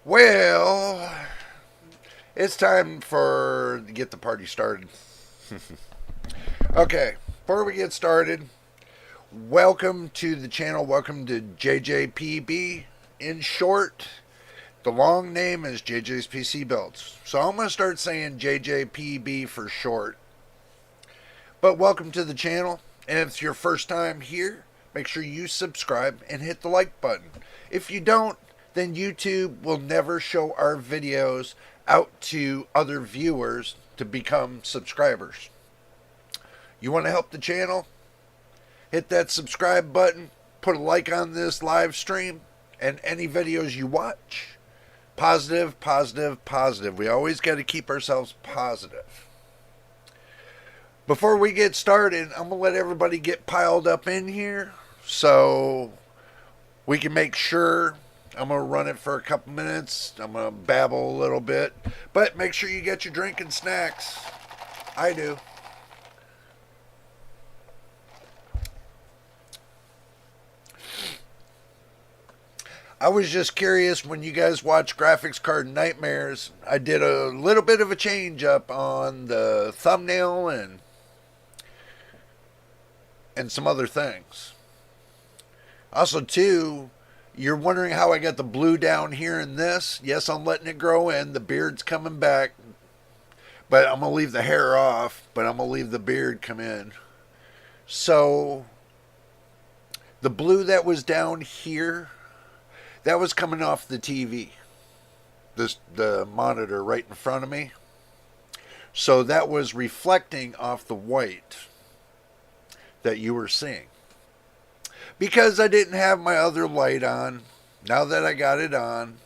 Well, it's time to get the party started. Okay, before we get started, welcome to the channel. Welcome to JJPB. In short, the long name is JJ's PC Builds. So I'm going to start saying JJPB for short. But welcome to the channel. And if it's your first time here, make sure you subscribe and hit the like button. If you don't, then YouTube will never show our videos out to other viewers to become subscribers. You want to help the channel? Hit that subscribe button, put a like on this live stream, and any videos you watch. Positive, positive, positive. We always got to keep ourselves positive. Before we get started, I'm going to let everybody get piled up in here so we can make sure. I'm going to run it for a couple minutes. I'm going to babble a little bit. But make sure you get your drink and snacks. I do. I was just curious, when you guys watch Graphics Card Nightmares, I did a little bit of a change up on the thumbnail and some other things. Also, too, you're wondering how I got the blue down here in this. Yes, I'm letting it grow in. The beard's coming back. But I'm going to leave the hair off. But I'm going to leave the beard come in. So, the blue that was down here, that was coming off the TV. The monitor right in front of me. So, that was reflecting off the white that you were seeing. Because I didn't have my other light on. Now that I got it on,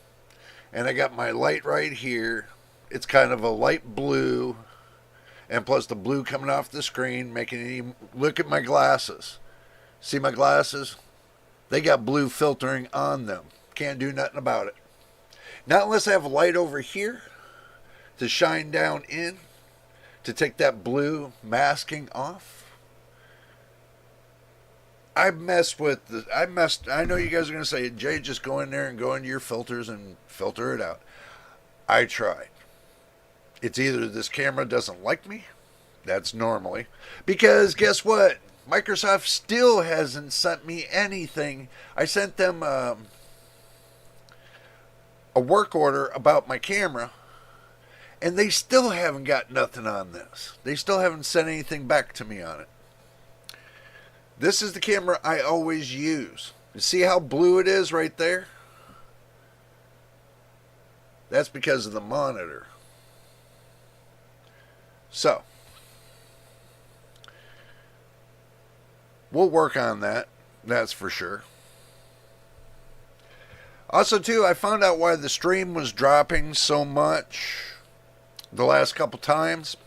and I got my light right here, it's kind of a light blue, and plus the blue coming off the screen, making it even, look at my glasses. See my glasses? They got blue filtering on them. Can't do nothing about it. Not unless I have a light over here to shine down in to take that blue masking off. I know you guys are going to say, Jay, just go in there and go into your filters and filter it out. I tried. It's either this camera doesn't like me. That's normally. Because guess what? Microsoft still hasn't sent me anything. I sent them a work order about my camera. And they still haven't got nothing on this. They still haven't sent anything back to me on it. This is the camera I always use. You see how blue it is right there? That's because of the monitor. So, we'll work on that. That's for sure. Also, too, I found out why the stream was dropping so much the last couple times.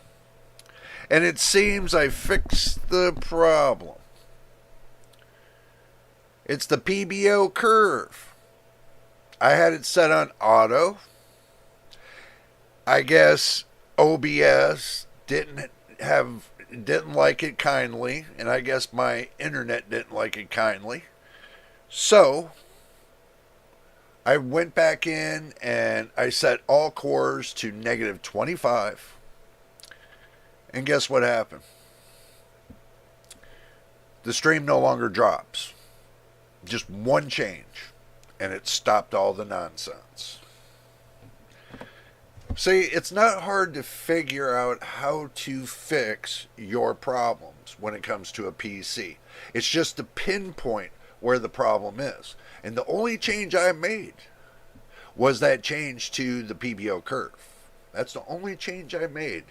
And it seems I fixed the problem. It's the PBO curve. I had it set on auto. I guess OBS didn't like it kindly, and I guess my internet didn't like it kindly. So I went back in and I set all cores to -25. And guess what happened? The stream no longer drops. Just one change, and it stopped all the nonsense. See, it's not hard to figure out how to fix your problems when it comes to a PC. It's just to pinpoint where the problem is. And the only change I made was that change to the PBO curve. That's the only change I made.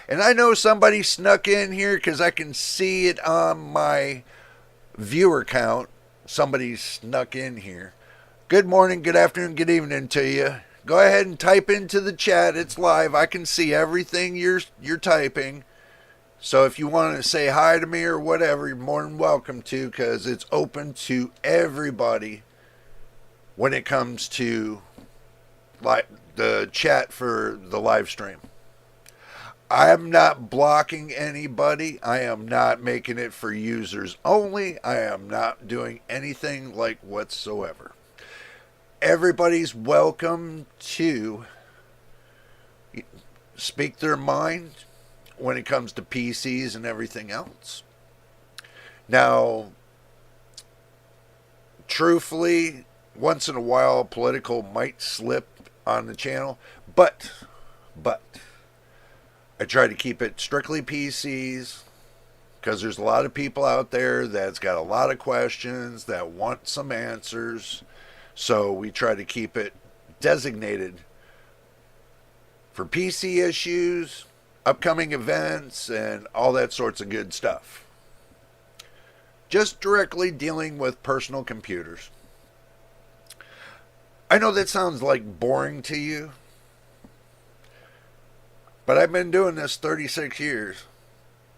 And I know somebody snuck in here because I can see it on my viewer count. Somebody snuck in here. Good morning, good afternoon, good evening to you. Go ahead and type into the chat. It's live. I can see everything you're typing. So if you want to say hi to me or whatever, you're more than welcome to, because it's open to everybody when it comes to the chat for the live stream. I am not blocking anybody. I am not making it for users only. I am not doing anything like whatsoever. everybody's welcome to speak their mind when it comes to PCs and everything else. Now, truthfully, once in a while, political might slip on the channel, but I try to keep it strictly PCs, because there's a lot of people out there that's got a lot of questions that want some answers. So we try to keep it designated for PC issues, upcoming events, and all that sorts of good stuff. Just directly dealing with personal computers. I know that sounds like boring to you, but I've been doing this 36 years,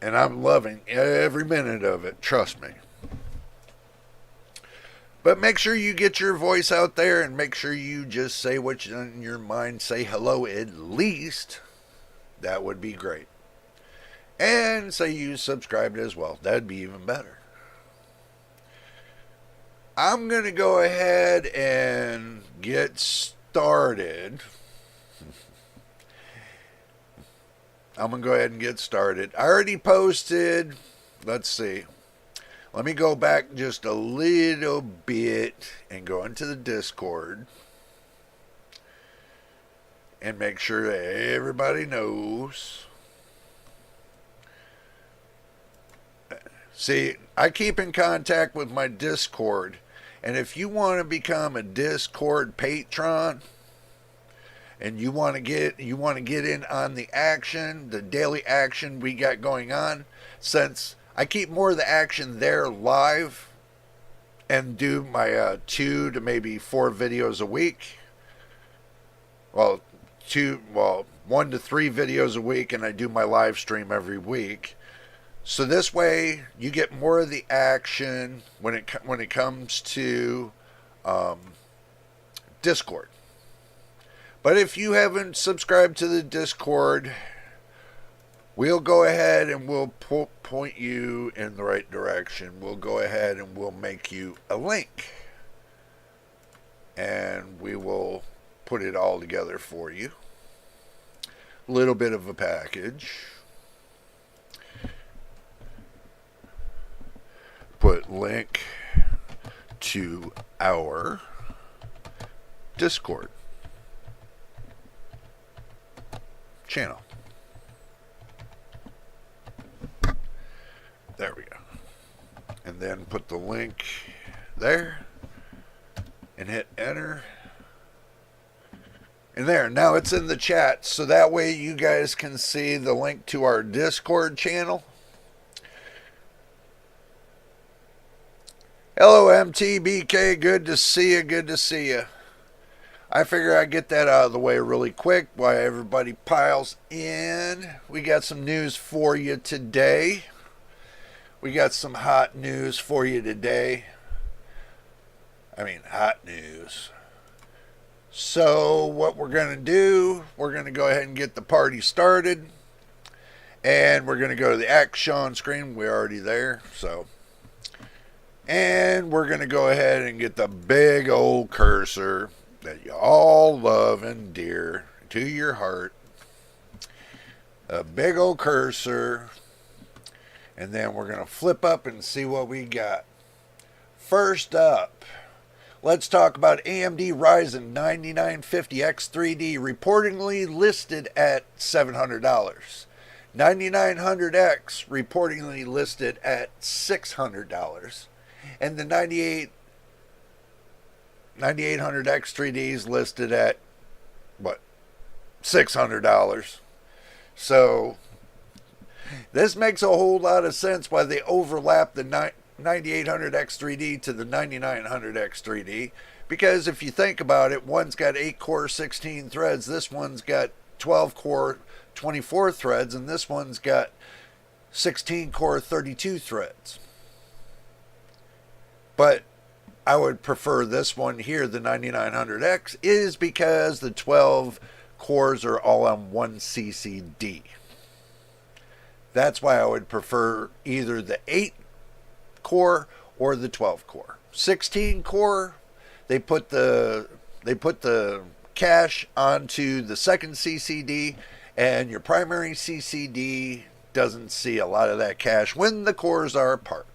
and I'm loving every minute of it, trust me. But make sure you get your voice out there, and make sure you just say what's in your mind. Say hello at least. That would be great. And say you subscribed as well. That'd be even better. I'm going to go ahead and get started. I already posted, let's see. Let me go back just a little bit and go into the Discord and make sure that everybody knows. See, I keep in contact with my Discord, and if you want to become a Discord patron and you want to get in on the action, the daily action we got going on, since I keep more of the action there live and do my 2 to maybe 4 videos a week. Well, 1 to 3 videos a week, and I do my live stream every week. So this way you get more of the action when it comes to Discord. But if you haven't subscribed to the Discord, we'll go ahead and we'll point you in the right direction. We'll go ahead and we'll make you a link. And we will put it all together for you. A little bit of a package. Put link to our Discord channel. There we go. And then put the link there and hit enter. And there, now it's in the chat, so that way you guys can see the link to our Discord channel. Hello MTBK, good to see you. I figure I'd get that out of the way really quick while everybody piles in. We got some news for you today. We got some hot news for you today. I mean, hot news. So what we're going to do, we're going to go ahead and get the party started. And we're going to go to the action screen. We're already there, so. And we're going to go ahead and get the big old cursor that you all love and dear to your heart. A big old cursor. And then we're going to flip up and see what we got. First up, let's talk about AMD Ryzen 9950X3D, reportedly listed at $700. 9900X reportedly listed at $600. And the 9800X3D is listed at, what, $600. So this makes a whole lot of sense why they overlap the 9800X3D to the 9900X3D. Because if you think about it, one's got 8-core 16 threads, this one's got 12-core 24 threads, and this one's got 16-core 32 threads. But I would prefer this one here, the 9900X, is because the 12 cores are all on one CCD. That's why I would prefer either the 8-core or the 12-core. 16-core, they put the they put the cache onto the second CCD, and your primary CCD doesn't see a lot of that cache when the cores are parked.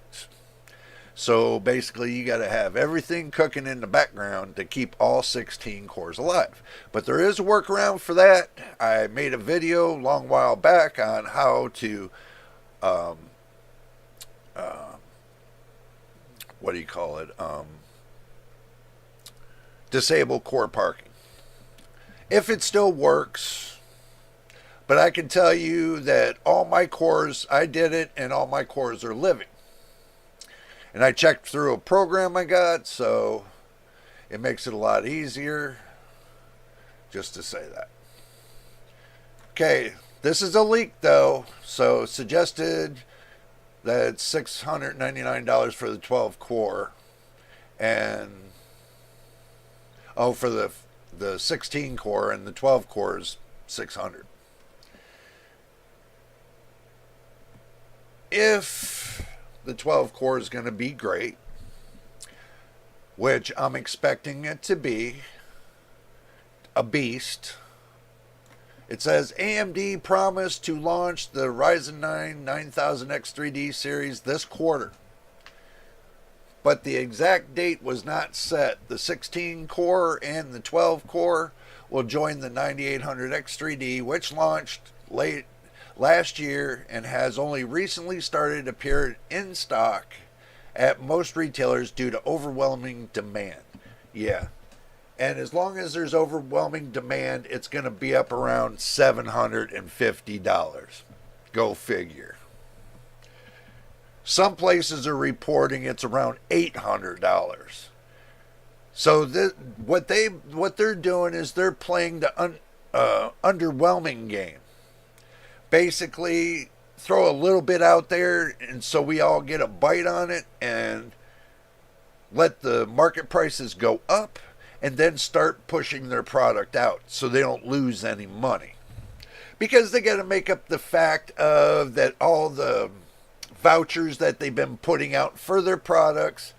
So basically, you got to have everything cooking in the background to keep all 16 cores alive. But there is a workaround for that. I made a video a long while back on how to, what do you call it? Disable core parking. If it still works, but I can tell you that all my cores, I did it, and all my cores are living. And I checked through a program I got, so it makes it a lot easier just to say that. Okay, this is a leak though, so suggested that it's $699 for the 12 core, and for the 16 core, and the 12 core is $600. If the 12 core is going to be great, which I'm expecting it to be, a beast. It says AMD promised to launch the Ryzen 9 9000X3D series this quarter, but the exact date was not set. The 16 core and the 12 core will join the 9800X3D, which launched late last year and has only recently started to appear in stock at most retailers due to overwhelming demand. Yeah. And as long as there's overwhelming demand, it's going to be up around $750. Go figure. Some places are reporting it's around $800. So what they're doing is they're playing the underwhelming game. Basically, throw a little bit out there, and so we all get a bite on it, and let the market prices go up, and then start pushing their product out so they don't lose any money. Because they got to make up the fact of that all the vouchers that they've been putting out for their products,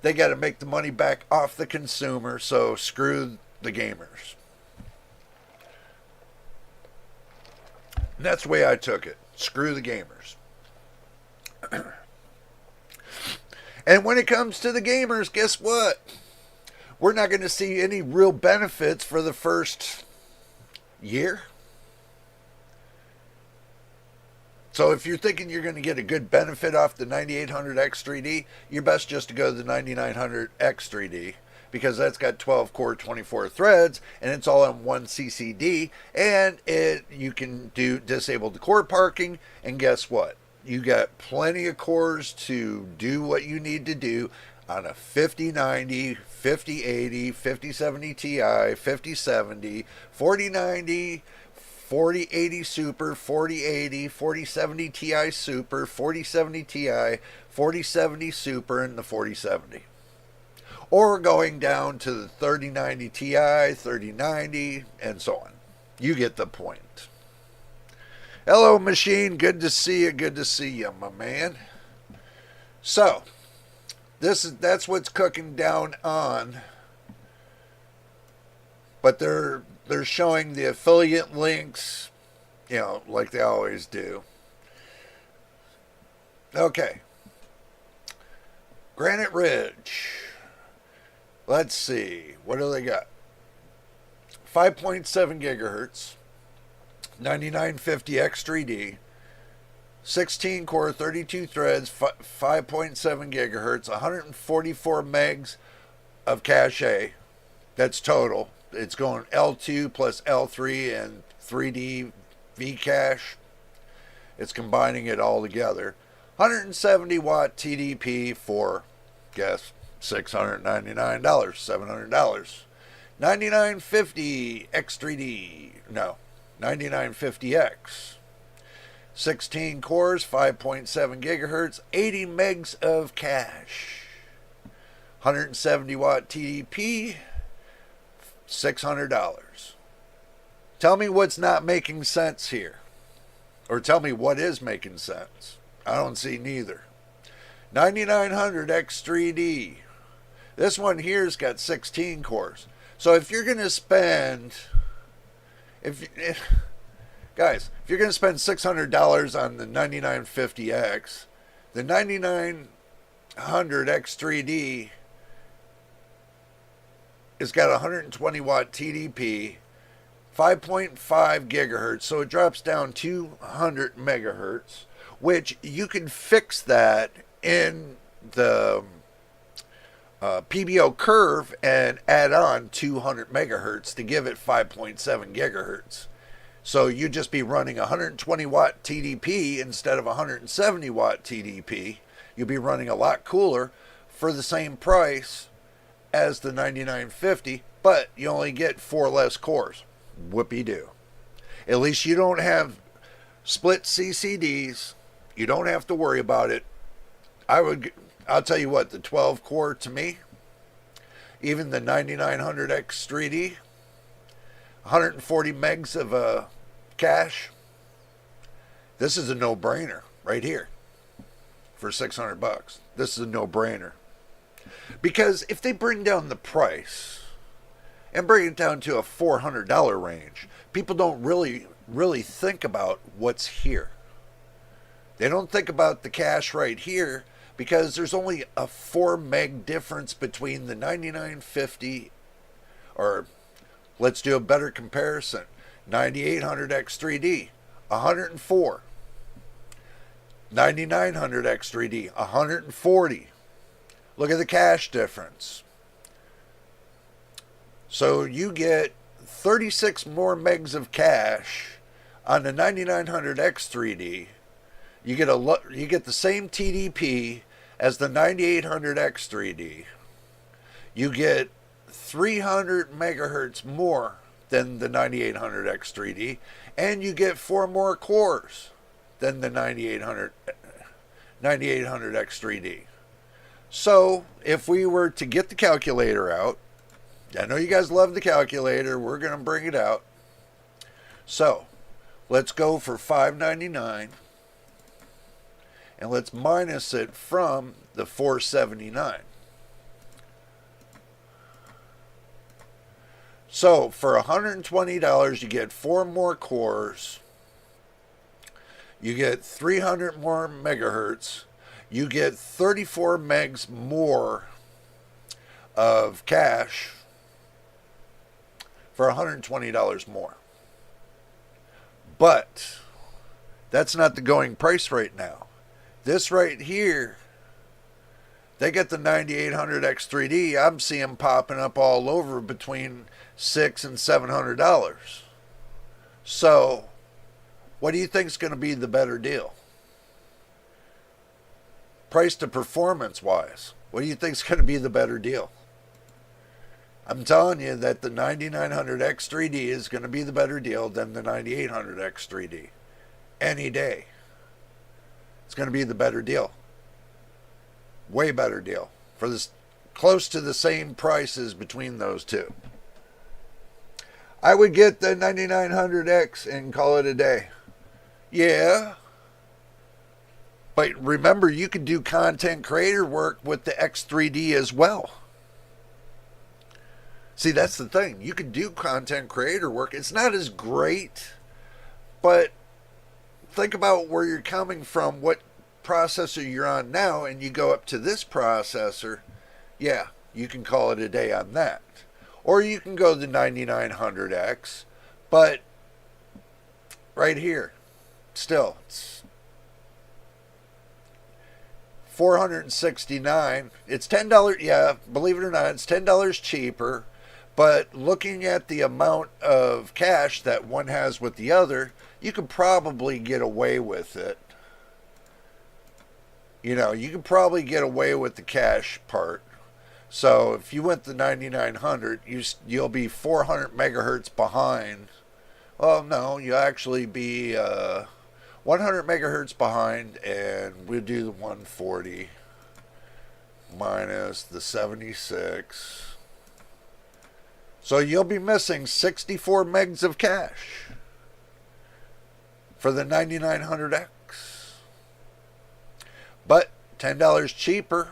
they got to make the money back off the consumer, so screw the gamers. And that's the way I took it. Screw the gamers. And when it comes to the gamers, guess what? We're not going to see any real benefits for the first year. So if you're thinking you're going to get a good benefit off the 9800X3D, you're best just to go to the 9900X3D, because that's got 12 core 24 threads, and it's all on one CCD, and you can disable the core parking, and guess what? You got plenty of cores to do what you need to do on a 5090, 5080, 5070 Ti, 5070, 4090, 4080 Super, 4080, 4070 Ti Super, 4070 Ti, 4070 Super, and the 4070. Or going down to the 3090 Ti, 3090, and so on. You get the point. Hello, machine. Good to see you. Good to see you, my man. So, that's what's cooking down on. But they're showing the affiliate links, like they always do. Okay. Granite Ridge. Let's see. What do they got? 5.7 gigahertz, 9950X3D, 16 core, 32 threads, 5.7 gigahertz, 144 megs of cache. That's total. It's going L2 plus L3 and 3D V-cache. It's combining it all together. 170 watt TDP for, guess, $699, $700. 9950 X3D, no, 9950X. 16 cores, 5.7 gigahertz, 80 megs of cache. 170 watt TDP, $600. Tell me what's not making sense here. Or tell me what is making sense. I don't see neither. 9900 X3D. This one here's got 16 cores. So if you're going to spend, guys, if you're going to spend $600 on the 9950X, the 9900X3D has got 120 watt TDP, 5.5 gigahertz, so it drops down 200 megahertz, which you can fix that in the PBO curve and add on 200 megahertz to give it 5.7 gigahertz. So you'd just be running 120 watt TDP instead of 170 watt TDP. You'll be running a lot cooler for the same price as the 9950, but you only get 4 less cores. Whoopee-doo. At least you don't have split CCDs. You don't have to worry about it. I'll tell you what, the 12 core to me, even the 9900X3D, 140 megs of cache, this is a no-brainer right here for $600. This is a no-brainer. Because if they bring down the price and bring it down to a $400 range, people don't really think about what's here. They don't think about the cache right here because there's only a 4 meg difference between the 9950, or let's do a better comparison, 9800X3D, 104. 9900X3D, 140. Look at the cache difference. So you get 36 more megs of cache on the 9900X3D. You get the same TDP as the 9800X3D. You get 300 megahertz more than the 9800X3D, and you get 4 more cores than the 9800X3D. So if we were to get the calculator out, I know you guys love the calculator, we're going to bring it out. So let's go for $599 and let's minus it from the $479. So for $120 you get 4 more cores, you get 300 more megahertz, you get 34 megs more of cache for $120 more. But that's not the going price right now. This right here, they get the 9800X3D. I'm seeing popping up all over between $600 and $700. So, what do you think is going to be the better deal? Price to performance wise, what do you think is going to be the better deal? I'm telling you that the 9900X3D is going to be the better deal than the 9800X3D. Any day. It's going to be the better deal. Way better deal. For this, close to the same prices between those two. I would get the 9900X and call it a day. Yeah. But remember, you can do content creator work with the X3D as well. See, that's the thing. You can do content creator work. It's not as great, but think about where you're coming from, what processor you're on now, and you go up to this processor. Yeah, you can call it a day on that. Or you can go the 9900X, but right here, still, it's $469. It's $10, yeah, believe it or not, it's $10 cheaper. But looking at the amount of cache that one has with the other, you could probably get away with it. You know, you could probably get away with the cache part. So if you went the 9900, you'll be 400 megahertz behind. Well, no, you'll actually be 100 megahertz behind, and we'll do the 140 minus the 76. So you'll be missing 64 megs of cache for the 9900X. But $10 cheaper.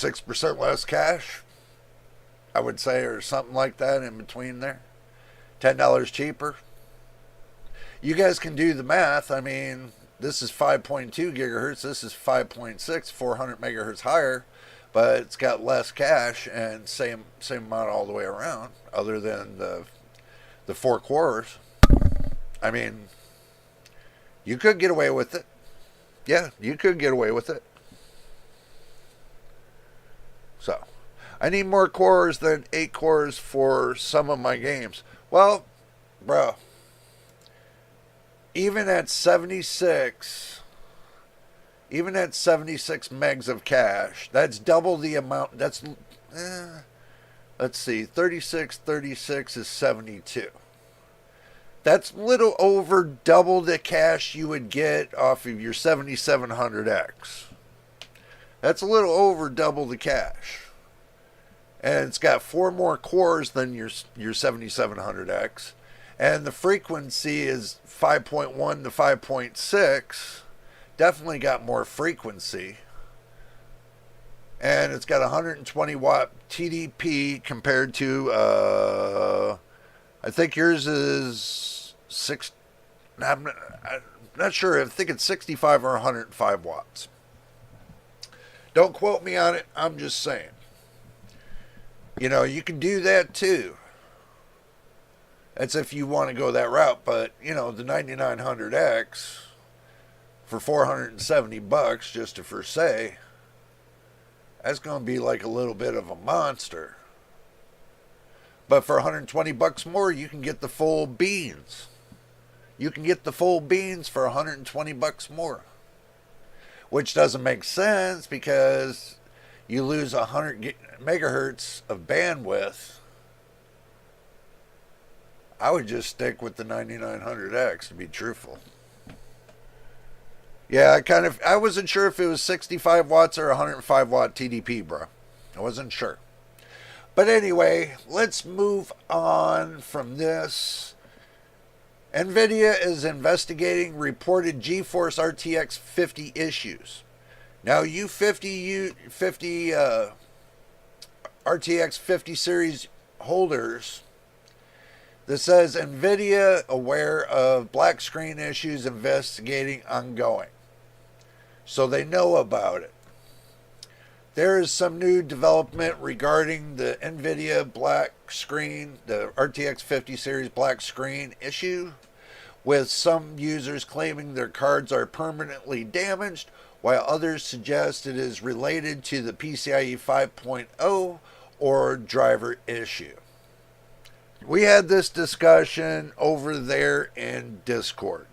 6% less cash, I would say, or something like that in between there. $10 cheaper. You guys can do the math. I mean, this is 5.2 gigahertz. This is 5.6, 400 megahertz higher, but it's got less cache and same amount all the way around, other than the 4 cores. I mean, you could get away with it. Yeah, you could get away with it. So, I need more cores than 8 cores for some of my games. Well, bro, even at 76 megs of cache, that's double the amount. That's, let's see, 36 is 72. That's a little over double the cache you would get off of your 7700X. That's a little over double the cache. And it's got 4 more cores than your 7700X. And the frequency is 5.1 to 5.6. Definitely got more frequency. And it's got 120 watt TDP compared to, I think yours is I'm not sure. I think it's 65 or 105 watts. Don't quote me on it. I'm just saying. You know, you can do that too. That's if you want to go that route. But, you know, the 9900X for $470 just to for say, that's going to be like a little bit of a monster. But for $120 more, you can get the full beans. You can get the full beans for $120 more. Which doesn't make sense because you lose 100 megahertz of bandwidth. I would just stick with the 9900X to be truthful. Yeah, I wasn't sure if it was 65 watts or 105 watt TDP, bro. I wasn't sure. But anyway, let's move on from this. NVIDIA is investigating reported GeForce RTX 50 issues. Now, you RTX 50 series holders, this says NVIDIA aware of black screen issues, investigating ongoing. So they know about it. There is some new development regarding the NVIDIA black screen, the RTX 50 series black screen issue, with some users claiming their cards are permanently damaged, while others suggest it is related to the PCIe 5.0 or driver issue. We had this discussion over there in Discord.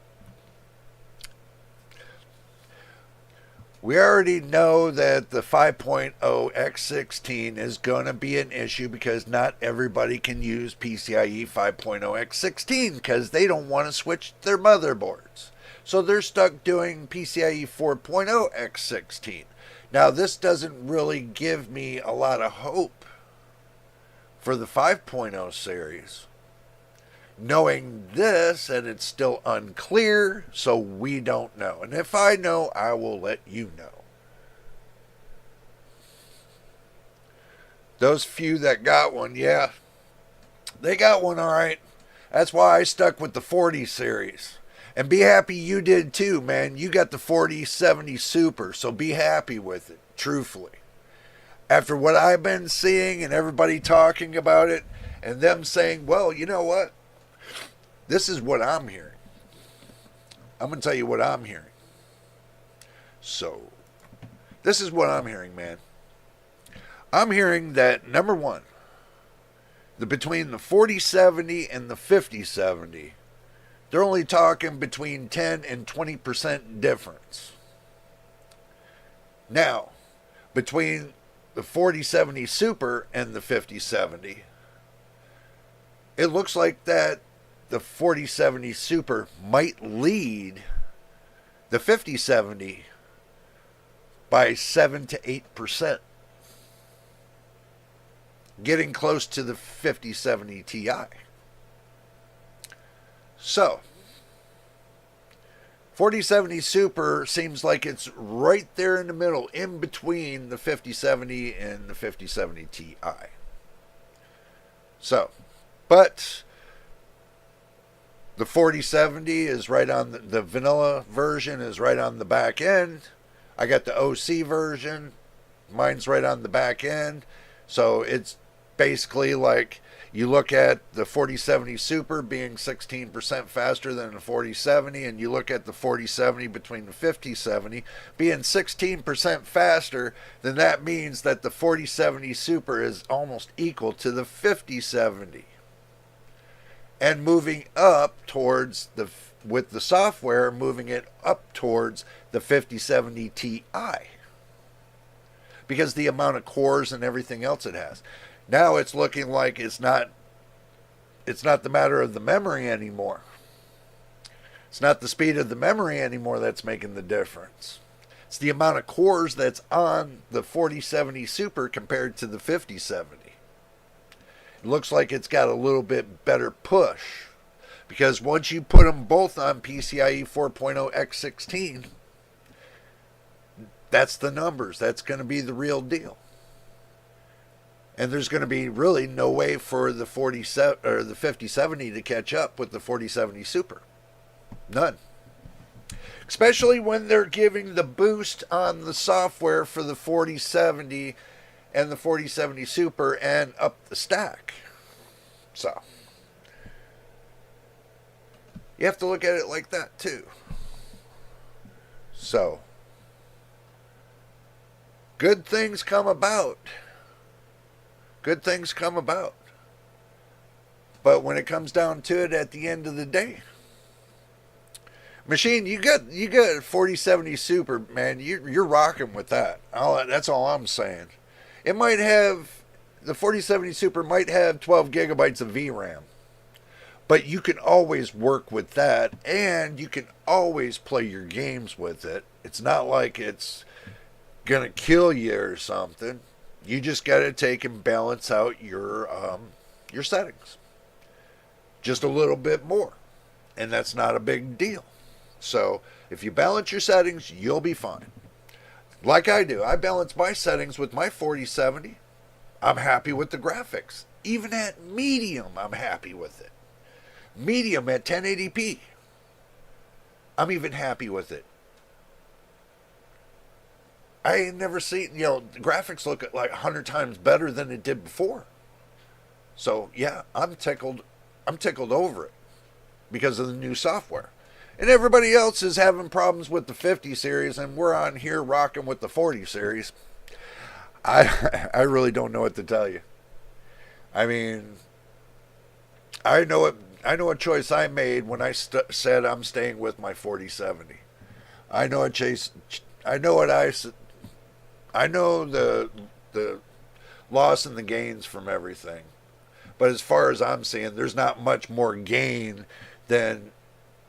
We already know that the 5.0 X16 is going to be an issue because not everybody can use PCIe 5.0 X16 because they don't want to switch their motherboards. So they're stuck doing PCIe 4.0 X16. Now, this doesn't really give me a lot of hope for the 5.0 series. Knowing this, and it's still unclear, so we don't know. And if I know, I will let you know. Those few that got one, yeah, they got one all right. That's why I stuck with the 40 series. And be happy you did too, man. You got the 4070 Super, so be happy with it, truthfully. After what I've been seeing and everybody talking about it, and them saying, well, you know what? This is what I'm hearing. I'm going to tell you what I'm hearing. So, this is what I'm hearing, man. I'm hearing that, number one, between the 4070 and the 5070, they're only talking between 10 and 20% difference. Now, between the 4070 Super and the 5070, it looks like that the 4070 Super might lead the 5070 by 7 to 8%. Getting close to the 5070 Ti. So, 4070 Super seems like it's right there in the middle, in between the 5070 and the 5070 Ti. So, but the 4070 is right on the vanilla version is right on the back end. I got the OC version. Mine's right on the back end. So it's basically like you look at the 4070 Super being 16% faster than the 4070, and you look at the 4070 between the 5070 being 16% faster, then that means that the 4070 Super is almost equal to the 5070. And moving up towards with the software, moving it up towards the 5070 Ti. Because the amount of cores and everything else it has. Now it's looking like it's not the matter of the memory anymore. It's not the speed of the memory anymore that's making the difference. It's the amount of cores that's on the 4070 Super compared to the 5070. It looks like it's got a little bit better push. Because once you put them both on PCIe 4.0 x16, that's the numbers. That's going to be the real deal. And there's going to be really no way for the 5070 to catch up with the 4070 Super. None. Especially when they're giving the boost on the software for the 4070 and the 4070 Super and up the stack. So, you have to look at it like that too. So, good things come about. Good things come about. But when it comes down to it at the end of the day, Machine, you got 4070 Super, man. You're rocking with that. That's all I'm saying. It might have, the 4070 Super might have 12 gigabytes of VRAM. But you can always work with that, and you can always play your games with it. It's not like it's gonna kill you or something. You just gotta take and balance out your settings just a little bit more, and that's not a big deal. So if you balance your settings, you'll be fine. Like I do, I balance my settings with my 4070. I'm happy with the graphics. Even at medium, I'm happy with it. Medium at 1080p. I'm even happy with it. I ain't never seen, the graphics look like 100 times better than it did before. So, yeah, I'm tickled over it because of the new software. And everybody else is having problems with the 50 series, and we're on here rocking with the 40 series. I really don't know what to tell you. I mean, I know a choice I made when I said I'm staying with my 4070. I know the loss and the gains from everything. But as far as I'm seeing, there's not much more gain than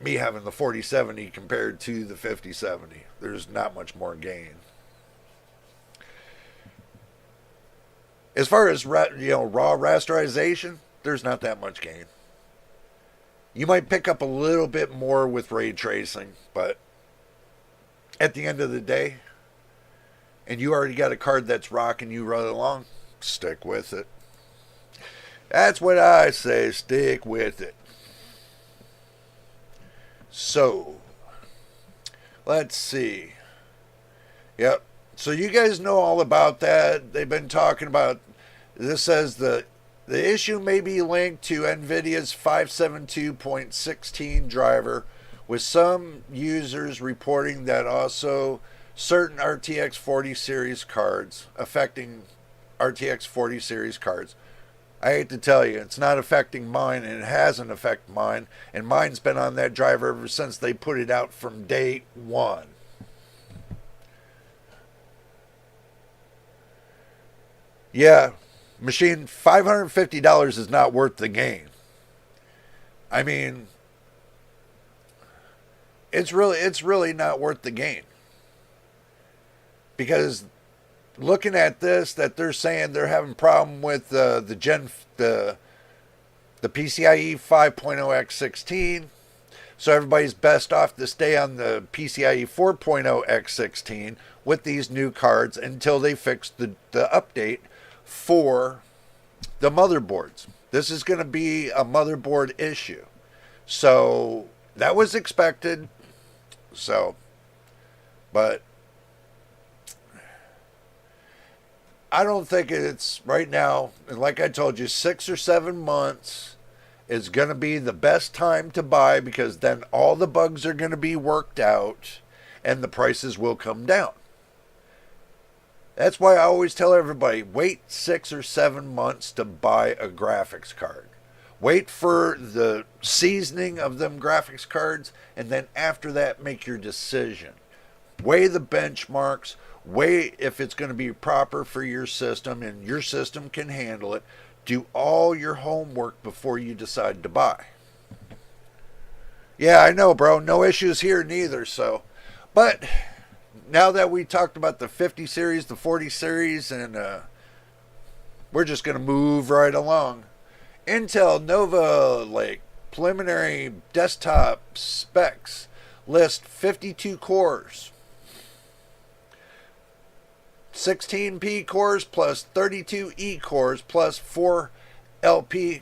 me having the 4070 compared to the 5070. There's not much more gain. As far as raw rasterization, there's not that much gain. You might pick up a little bit more with ray tracing, but at the end of the day, and you already got a card that's rocking you right along, stick with it. That's what I say, stick with it. So, let's see. Yep. So you guys know all about that. They've been talking about, this says the issue may be linked to NVIDIA's 572.16 driver, with some users reporting that also certain RTX 40 series cards, affecting RTX 40 series cards. I hate to tell you, it's not affecting mine, and it hasn't affected mine, and mine's been on that driver ever since they put it out from day one. Yeah, Machine, $550 is not worth the gain. I mean, it's really not worth the gain. Because looking at this, that they're saying they're having problem with the PCIe 5.0 x16, So everybody's best off to stay on the PCIe 4.0 X16 with these new cards until they fix the update for the motherboards. This is going to be a motherboard issue. So that was expected. So, but I don't think it's right now. And like I told you, 6 or 7 months is going to be the best time to buy, because then all the bugs are going to be worked out and the prices will come down. That's why I always tell everybody, wait 6 or 7 months to buy a graphics card. Wait for the seasoning of them graphics cards, and then after that, make your decision. Weigh the benchmarks, weigh if it's going to be proper for your system and your system can handle it. Do all your homework before you decide to buy. Yeah, I know, bro. No issues here neither. So, but now that we talked about the 50 series, the 40 series, and we're just going to move right along. Intel Nova Lake preliminary desktop specs list 52 cores. 16P cores plus 32E cores plus 4 LP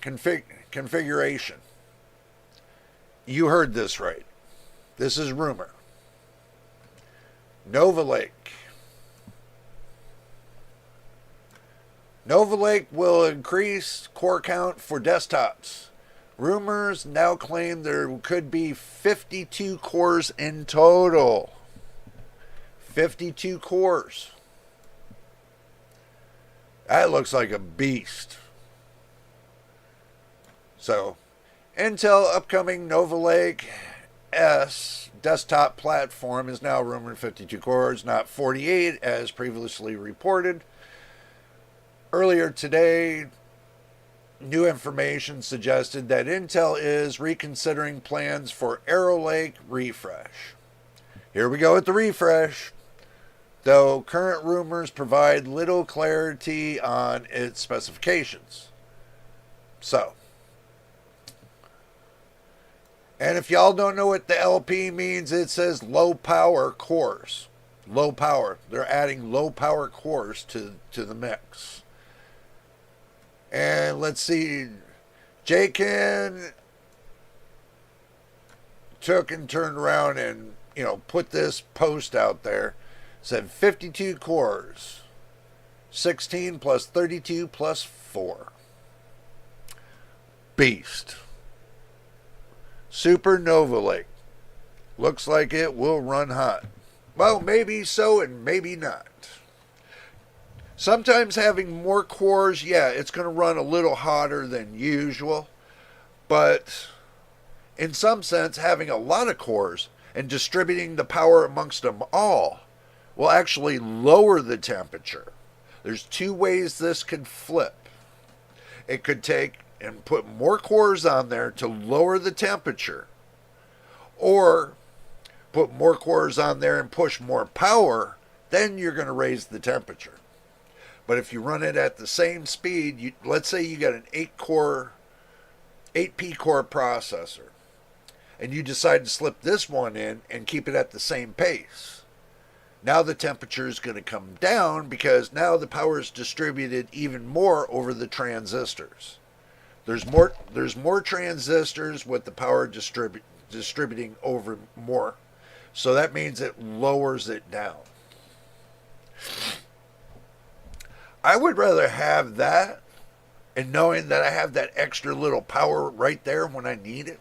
configuration. You heard this right. This is rumor. Nova Lake. Nova Lake will increase core count for desktops. Rumors now claim there could be 52 cores in total. 52 cores. That looks like a beast. So, Intel upcoming Nova Lake S desktop platform is now rumored 52 cores, not 48 as previously reported. Earlier today, new information suggested that Intel is reconsidering plans for Arrow Lake refresh. Here we go with the refresh. Though current rumors provide little clarity on its specifications. So, and if y'all don't know what the LP means, it says low power cores. Low power. They're adding low power cores to the mix. And let's see. Jakin took and turned around and, put this post out there. Said 52 cores, 16 plus 32 plus 4. Beast. Supernova Lake. Looks like it will run hot. Well, maybe so and maybe not. Sometimes having more cores, yeah, it's going to run a little hotter than usual. But in some sense, having a lot of cores and distributing the power amongst them all will actually lower the temperature. There's 2 ways this could flip. It could take and put more cores on there to lower the temperature, or put more cores on there and push more power, then you're going to raise the temperature. But if you run it at the same speed, let's say you got an 8P core processor, and you decide to slip this one in and keep it at the same pace. Now the temperature is going to come down because now the power is distributed even more over the transistors. There's more transistors with the power distributing over more. So that means it lowers it down. I would rather have that and knowing that I have that extra little power right there when I need it.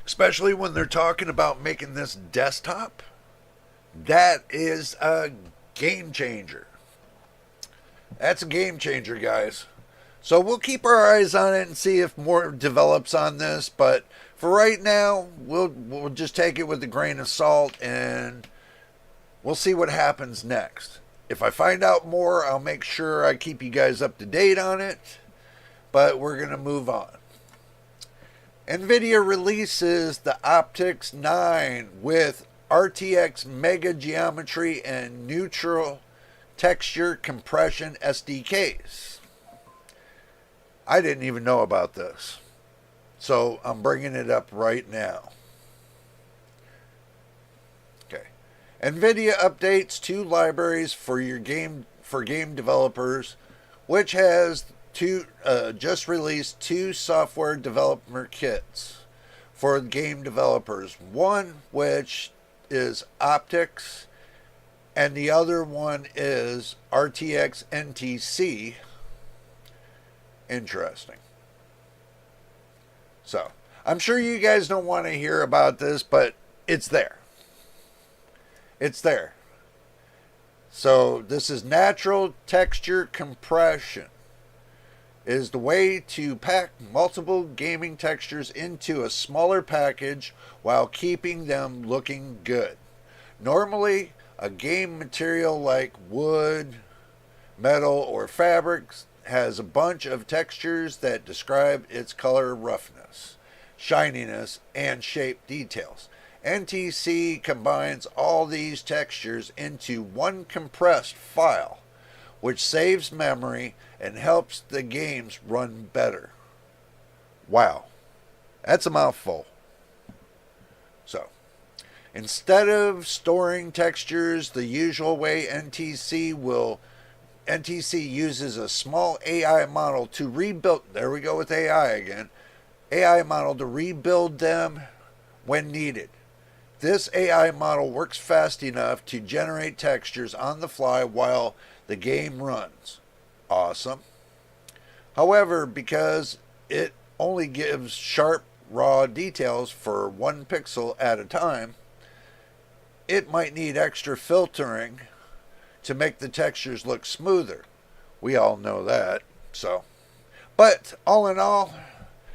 Especially when they're talking about making this desktop. That is a game changer. That's a game changer, guys. So we'll keep our eyes on it and see if more develops on this. But for right now, we'll just take it with a grain of salt and we'll see what happens next. If I find out more, I'll make sure I keep you guys up to date on it. But we're going to move on. NVIDIA releases the Optics 9 with RTX Mega Geometry and Neutral Texture Compression SDKs. I didn't even know about this. So I'm bringing it up right now. Okay. NVIDIA updates two libraries for your game developers, which has just released two software developer kits for game developers. One which is Optics, and the other one is RTX NTC. Interesting. So, I'm sure you guys don't want to hear about this, but it's there. It's there. So, this is natural texture compression. It is the way to pack multiple gaming textures into a smaller package while keeping them looking good. Normally, a game material like wood, metal, or fabrics has a bunch of textures that describe its color roughness, shininess, and shape details. NTC combines all these textures into one compressed file, which saves memory and helps the games run better. Wow, that's a mouthful. So, instead of storing textures the usual way, NTC uses a small AI model to rebuild, there we go with AI again, AI model to rebuild them when needed. This AI model works fast enough to generate textures on the fly while the game runs. Awesome. However, because it only gives sharp, raw details for 1 pixel at a time, it might need extra filtering to make the textures look smoother. We all know that. But all in all,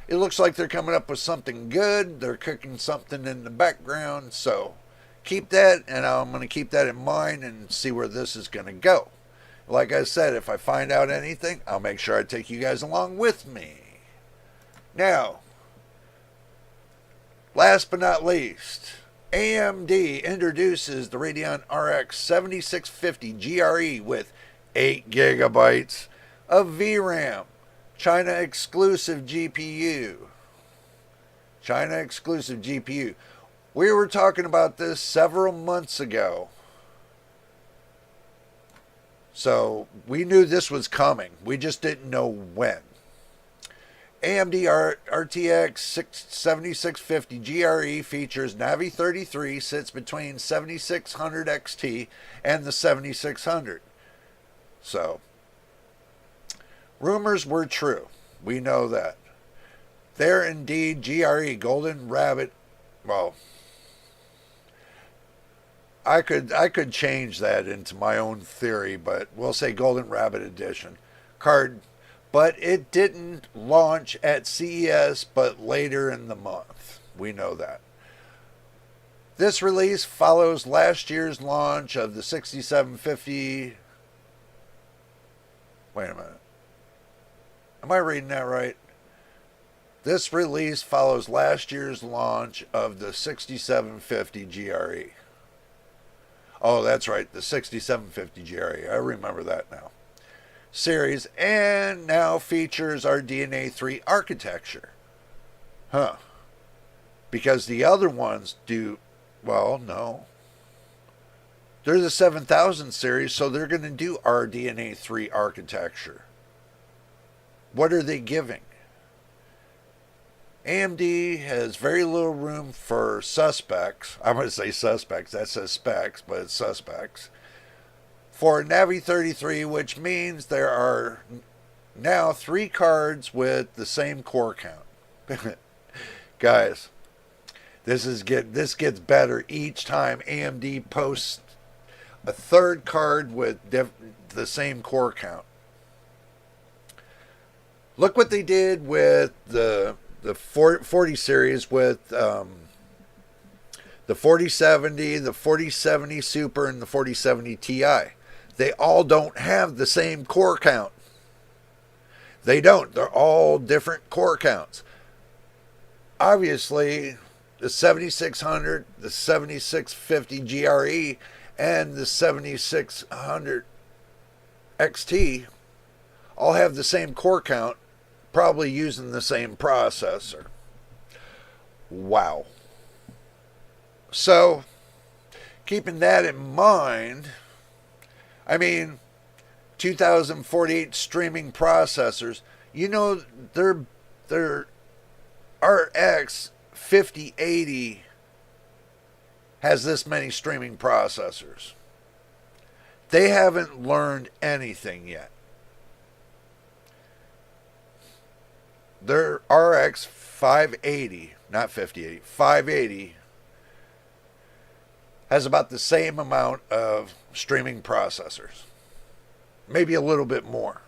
it looks like they're coming up with something good. They're cooking something in the background. So keep that, and I'm going to keep that in mind and see where this is going to go. Like I said, if I find out anything, I'll make sure I take you guys along with me. Now, last but not least, AMD introduces the Radeon RX 7650 GRE with 8 gigabytes of VRAM, China exclusive GPU. China exclusive GPU. We were talking about this several months ago. So we knew this was coming. We just didn't know when. AMD RTX 7650 GRE features Navi 33, sits between 7600 XT and the 7600. So, rumors were true. We know that. They're indeed GRE, Golden Rabbit. Well, I could change that into my own theory, but we'll say Golden Rabbit Edition card. But it didn't launch at CES, but later in the month. We know that. This release follows last year's launch of the 6750. Wait a minute. Am I reading that right? This release follows last year's launch of the 6750 GRE. Oh, that's right, the 6750 GRE. I remember that now. Series, and now features our DNA 3 architecture. Huh. Because the other ones do, well, no. They're the 7000 series, so they're going to do our DNA 3 architecture. What are they giving? AMD has very little room for suspects. I'm going to say suspects. That says specs, but it's suspects. For Navi 33, which means there are now 3 cards with the same core count. Guys, this gets better each time AMD posts a 3rd card with the same core count. Look what they did with the 40 series with the 4070, the 4070 Super, and the 4070 Ti. They all don't have the same core count. They don't. They're all different core counts. Obviously, the 7600, the 7650 GRE, and the 7600 XT all have the same core count, probably using the same processor. Wow. So, keeping that in mind, I mean, 2048 streaming processors, you know, their RX 5080 has this many streaming processors. They haven't learned anything yet. Their RX 580, not 5080, 580 has about the same amount of streaming processors. Maybe a little bit more.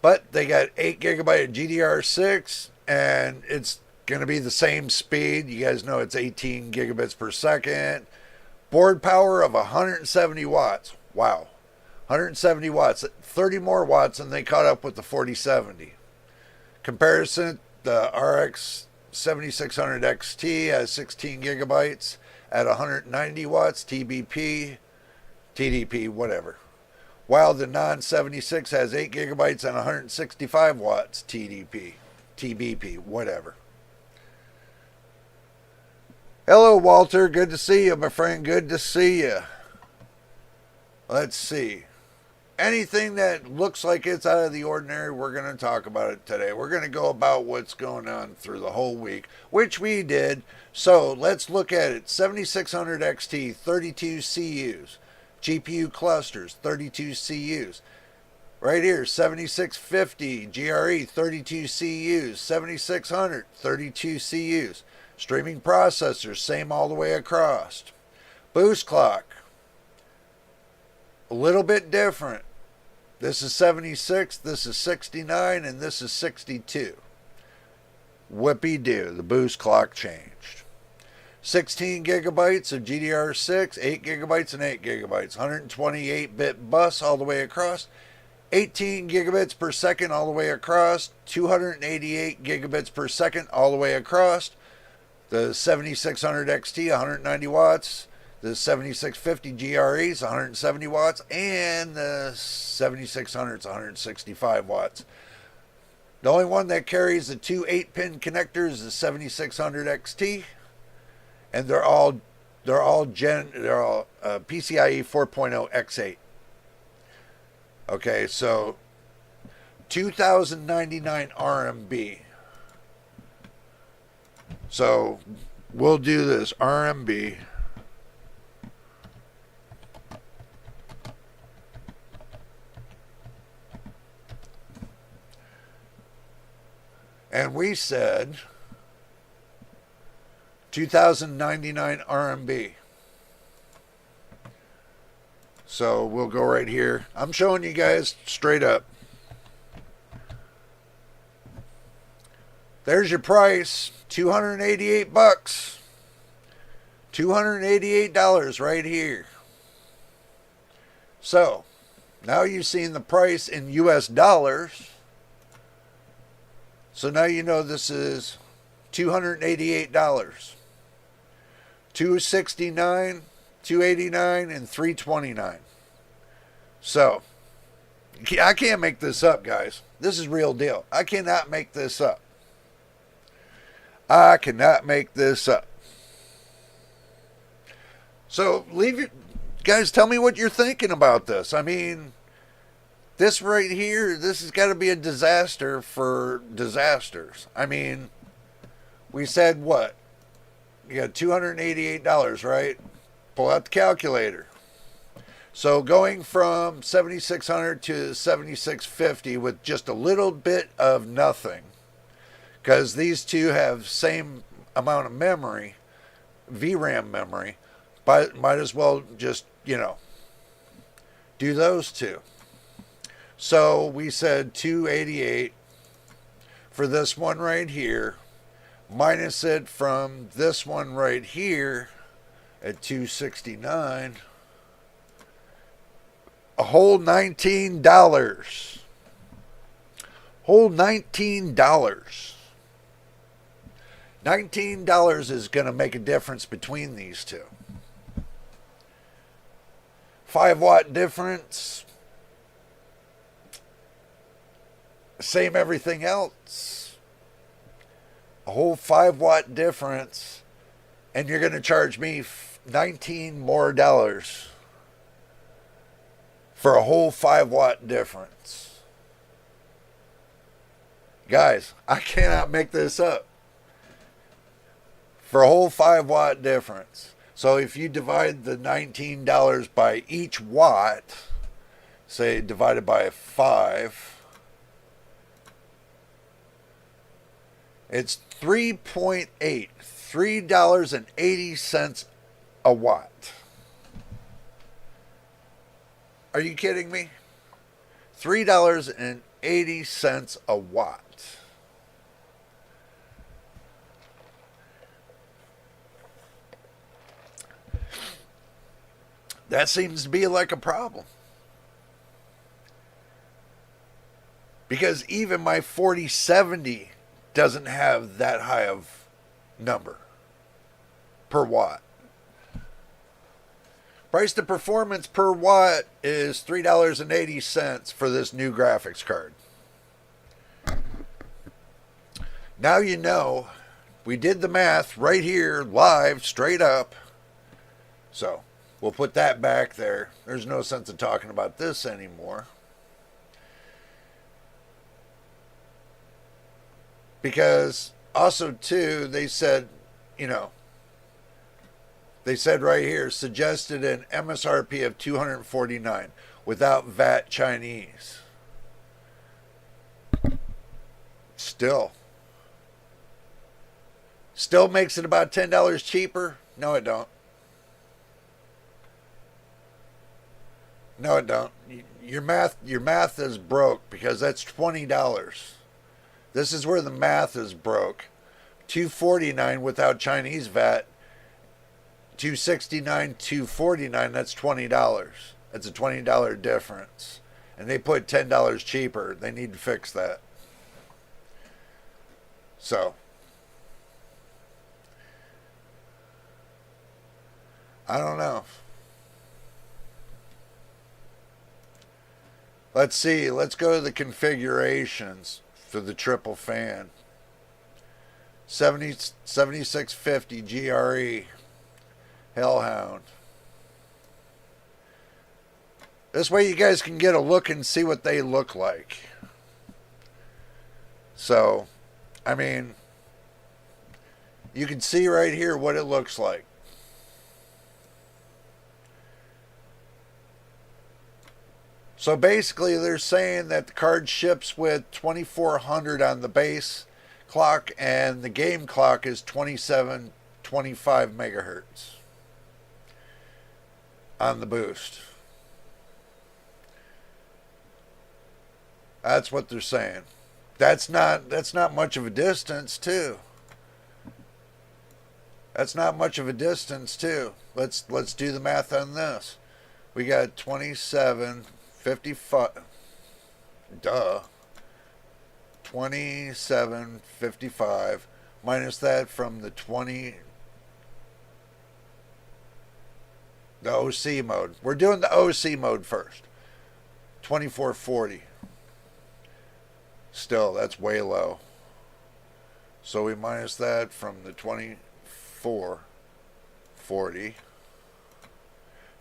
But they got 8 gigabyte of GDR6, and it's going to be the same speed. You guys know it's 18 gigabits per second. Board power of 170 watts. Wow. 170 watts. 30 more watts than they caught up with the 4070. Comparison, the RX 7600 XT has 16 gigabytes at 190 watts TBP, TDP, whatever. While the non-76 has 8 gigabytes and 165 watts TDP, TBP, whatever. Hello, Walter. Good to see you, my friend. Good to see you. Let's see. Anything that looks like it's out of the ordinary, we're going to talk about it today. We're going to go about what's going on through the whole week, which we did. So let's look at it. 7600 XT, 32 CUs. GPU clusters, 32 CUs. Right here, 7650 GRE, 32 CUs. 7600, 32 CUs. Streaming processors, same all the way across. Boost clock, a little bit different. This is 76, this is 69, and this is 62. Whoopee-doo, the boost clock changed. 16 gigabytes of GDR6, 8 gigabytes and 8 gigabytes. 128-bit bus all the way across. 18 gigabits per second all the way across. 288 gigabits per second all the way across. The 7600 XT, 190 watts. The 7650 GREs, 170 watts. And the 7600's 165 watts. The only one that carries the two 8-pin connectors is the 7600 XT. And they're all PCIe 4.0 X8. Okay, so 2099 RMB. So we'll do this RMB. And we said 2099 RMB. So we'll go right here. I'm showing you guys straight up. There's your price, 288 bucks. $288 right here. So, now you've seen the price in US dollars. So now you know this is $288. 269, 289, and 329. So, I can't make this up, guys. This is real deal. I cannot make this up. I cannot make this up. So, guys, tell me what you're thinking about this. I mean, this right here, this has got to be a disaster for disasters. I mean, we said what? You got $288, right? Pull out the calculator. So going from 7600 to 7650 with just a little bit of nothing, because these two have same amount of memory, VRAM memory, but might as well just, do those two. So we said 288 for this one right here, minus it from this one right here at 269, a whole $19. Whole $19. $19 is going to make a difference between these two. 5 watt difference. Same everything else. A whole 5 watt difference, and you're going to charge me $19 more for a whole 5 watt difference. Guys, I cannot make this up. For a whole 5 watt difference. So if you divide the $19 by each watt, say divided by 5, it's 3.8, $3.80 a watt. Are you kidding me? $3.80 a watt. That seems to be like a problem. Because even my 4070 doesn't have that high of number per watt. Price to performance per watt is $3.80 for this new graphics card. Now you know. We did the math right here, live, straight up. So, we'll put that back there. There's no sense of talking about this anymore. Because also, too, they said, they said right here, suggested an MSRP of $249 without VAT Chinese. Still makes it about $10 cheaper? No, it don't. No, it don't. Your math is broke, because that's $20. This is where the math is broke. $249 without Chinese VAT. $269, $249. That's $20. That's a $20 difference, and they put $10 cheaper. They need to fix that. So, I don't know. Let's see. Let's go to the configurations for the triple fan. 7650 GRE Hellhound. This way you guys can get a look and see what they look like. So, I mean, you can see right here what it looks like. So basically they're saying that the card ships with 2400 on the base clock, and the game clock is 2725 megahertz on the boost. That's what they're saying. That's not much of a distance, too. That's not much of a distance, too. Let's do the math on this. We got 2755. Duh. 2755 minus that from the OC mode. We're doing the OC mode first. 2440. Still, that's way low. So we minus that from the 2440.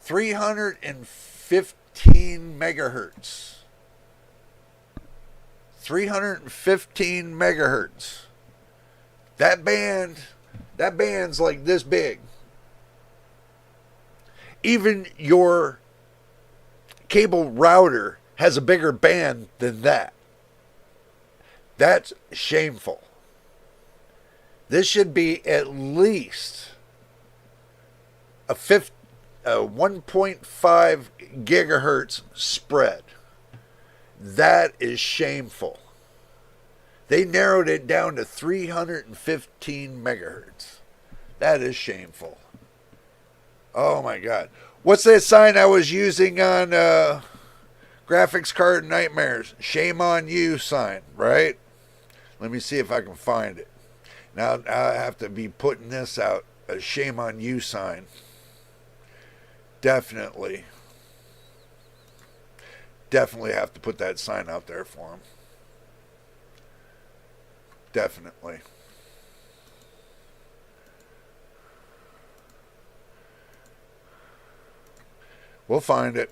315 megahertz. 315 megahertz. That band's like this big. Even your cable router has a bigger band than that. That's shameful. This should be at least a 1.5 gigahertz spread. That is shameful. They narrowed it down to 315 megahertz. That is shameful. Oh my God. What's that sign I was using on Graphics Card Nightmares? Shame on you sign, right? Let me see if I can find it. Now I have to be putting this out. A shame on you sign. Definitely have to put that sign out there for them. Definitely. We'll find it.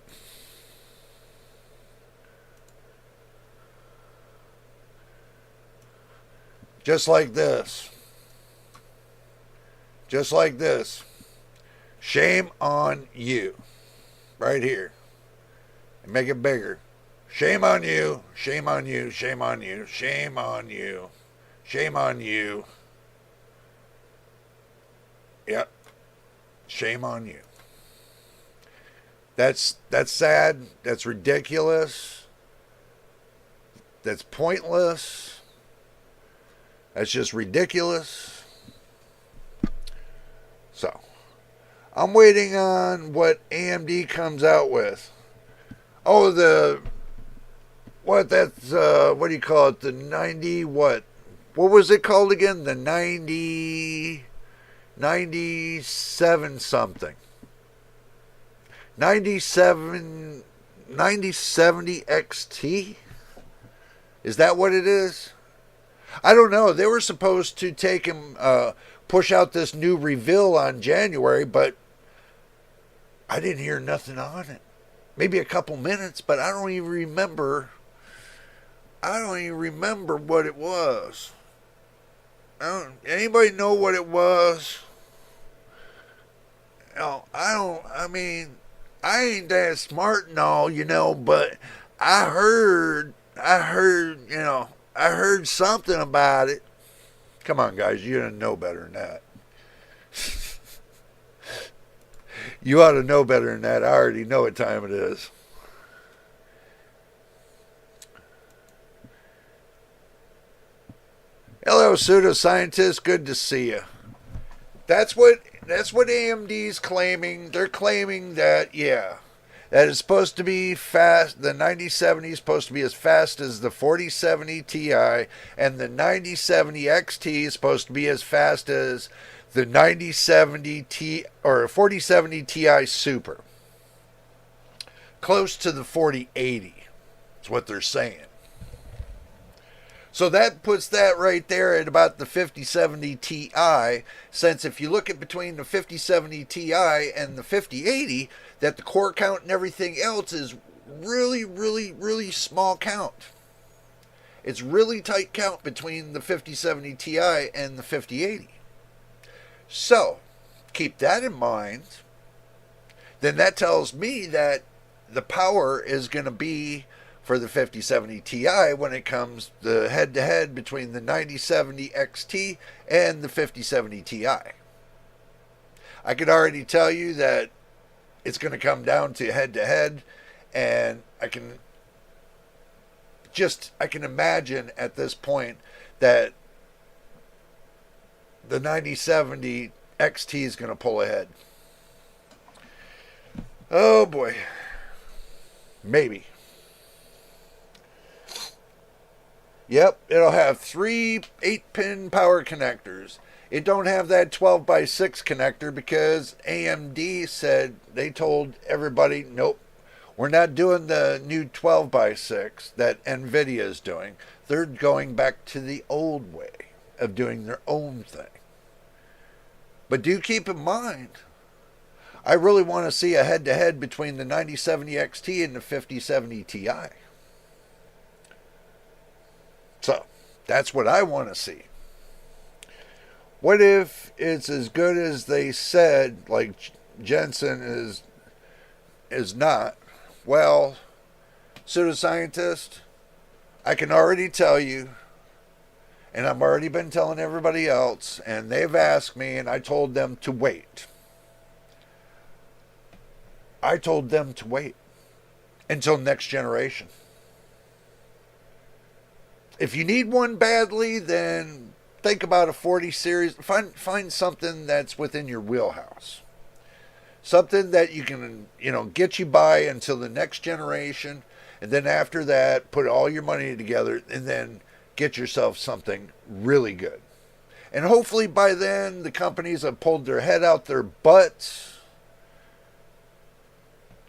Just like this. Just like this. Shame on you. Right here. And make it bigger. Shame on you. Shame on you. Shame on you. Shame on you. Shame on you. Yep. Shame on you. That's sad. That's ridiculous. That's pointless. That's just ridiculous. So, I'm waiting on what AMD comes out with. Oh, what do you call it? The 90, what? What was it called again? The 97 something. 9070 XT? Is that what it is? I don't know. They were supposed to push out this new reveal on January, but I didn't hear nothing on it. Maybe a couple minutes, but I don't even remember. I don't even remember what it was. Anybody know what it was? I mean, I ain't that smart and all, but I heard, I heard something about it. Come on, guys, you didn't know better than that. You ought to know better than that. I already know what time it is. Hello, pseudoscientists. Good to see you. That's what AMD's claiming. They're claiming that, that it's supposed to be fast. The 9070 is supposed to be as fast as the 4070 Ti, and the 9070 XT is supposed to be as fast as the 9070 Ti or 4070 Ti Super. Close to the 4080 is what they're saying. So that puts that right there at about the 5070 Ti, since if you look at between the 5070 Ti and the 5080, that the core count and everything else is really, really, really small count. It's really tight count between the 5070 Ti and the 5080. So, keep that in mind. Then that tells me that the power is going to be for the 5070 Ti when it comes the head-to-head between the 9070 XT and the 5070 Ti. I could already tell you that it's going to come down to head-to-head, and I can imagine at this point that the 9070 XT is going to pull ahead. Oh boy. Maybe. Yep, it'll have 3 8-pin power connectors. It don't have that 12x6 connector because AMD said, they told everybody, nope, we're not doing the new 12x6 that NVIDIA is doing. They're going back to the old way of doing their own thing. But do keep in mind, I really want to see a head-to-head between the 9070 XT and the 5070 Ti. So, that's what I want to see. What if it's as good as they said, like Jensen is not? Well, pseudoscientist, I can already tell you, and I've already been telling everybody else, and they've asked me, and I told them to wait. I told them to wait until next generation. If you need one badly, then think about a 40 series. Find something that's within your wheelhouse. Something that you can, get you by until the next generation. And then after that, put all your money together and then get yourself something really good. And hopefully by then, the companies have pulled their head out their butts.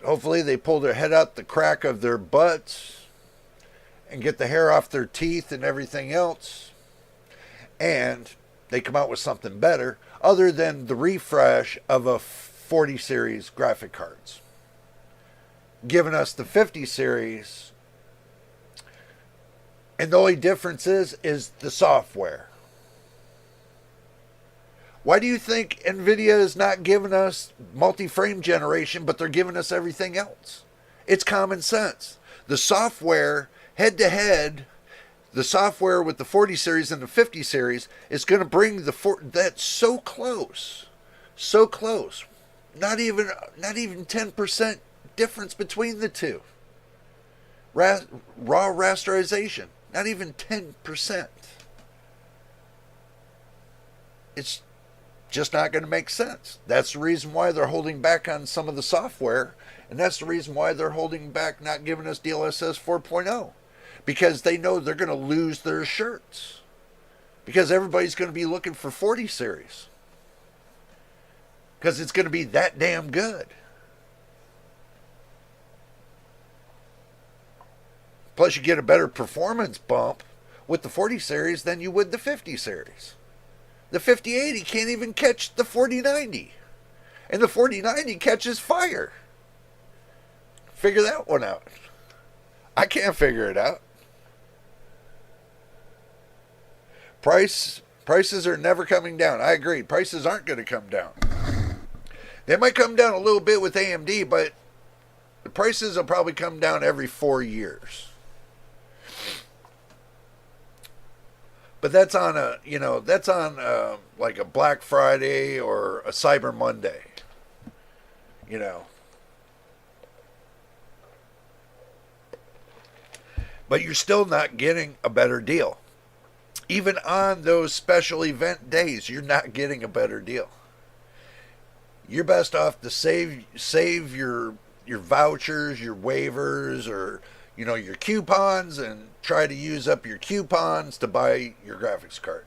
Hopefully they pull their head out the crack of their butts and get the hair off their teeth and everything else. and they come out with something better other than the refresh of a 40 series graphic cards, giving us the 50 series, and the only difference is the software. Why do you think NVIDIA is not giving us multi-frame generation, but they're giving us everything else? It's common sense. The software, head-to-head, the software with the 40 series and the 50 series is going to bring that's so close. So close. Not even 10% difference between the two. Raw rasterization. Not even 10%. It's just not going to make sense. That's the reason why they're holding back on some of the software, and that's the reason why they're holding back not giving us DLSS 4.0, because they know they're going to lose their shirts, because everybody's going to be looking for 40 series, because it's going to be that damn good. Plus you get a better performance bump with the 40 series than you would the 50 series. The 5080 can't even catch the 4090. And the 4090 catches fire. Figure that one out. I can't figure it out. Prices are never coming down. I agree. Prices aren't going to come down. They might come down a little bit with AMD, but the prices will probably come down every 4 years. But that's on like a Black Friday or a Cyber Monday, But you're still not getting a better deal. Even on those special event days, you're not getting a better deal. You're best off to save your vouchers, your waivers, or your coupons, and try to use up your coupons to buy your graphics card.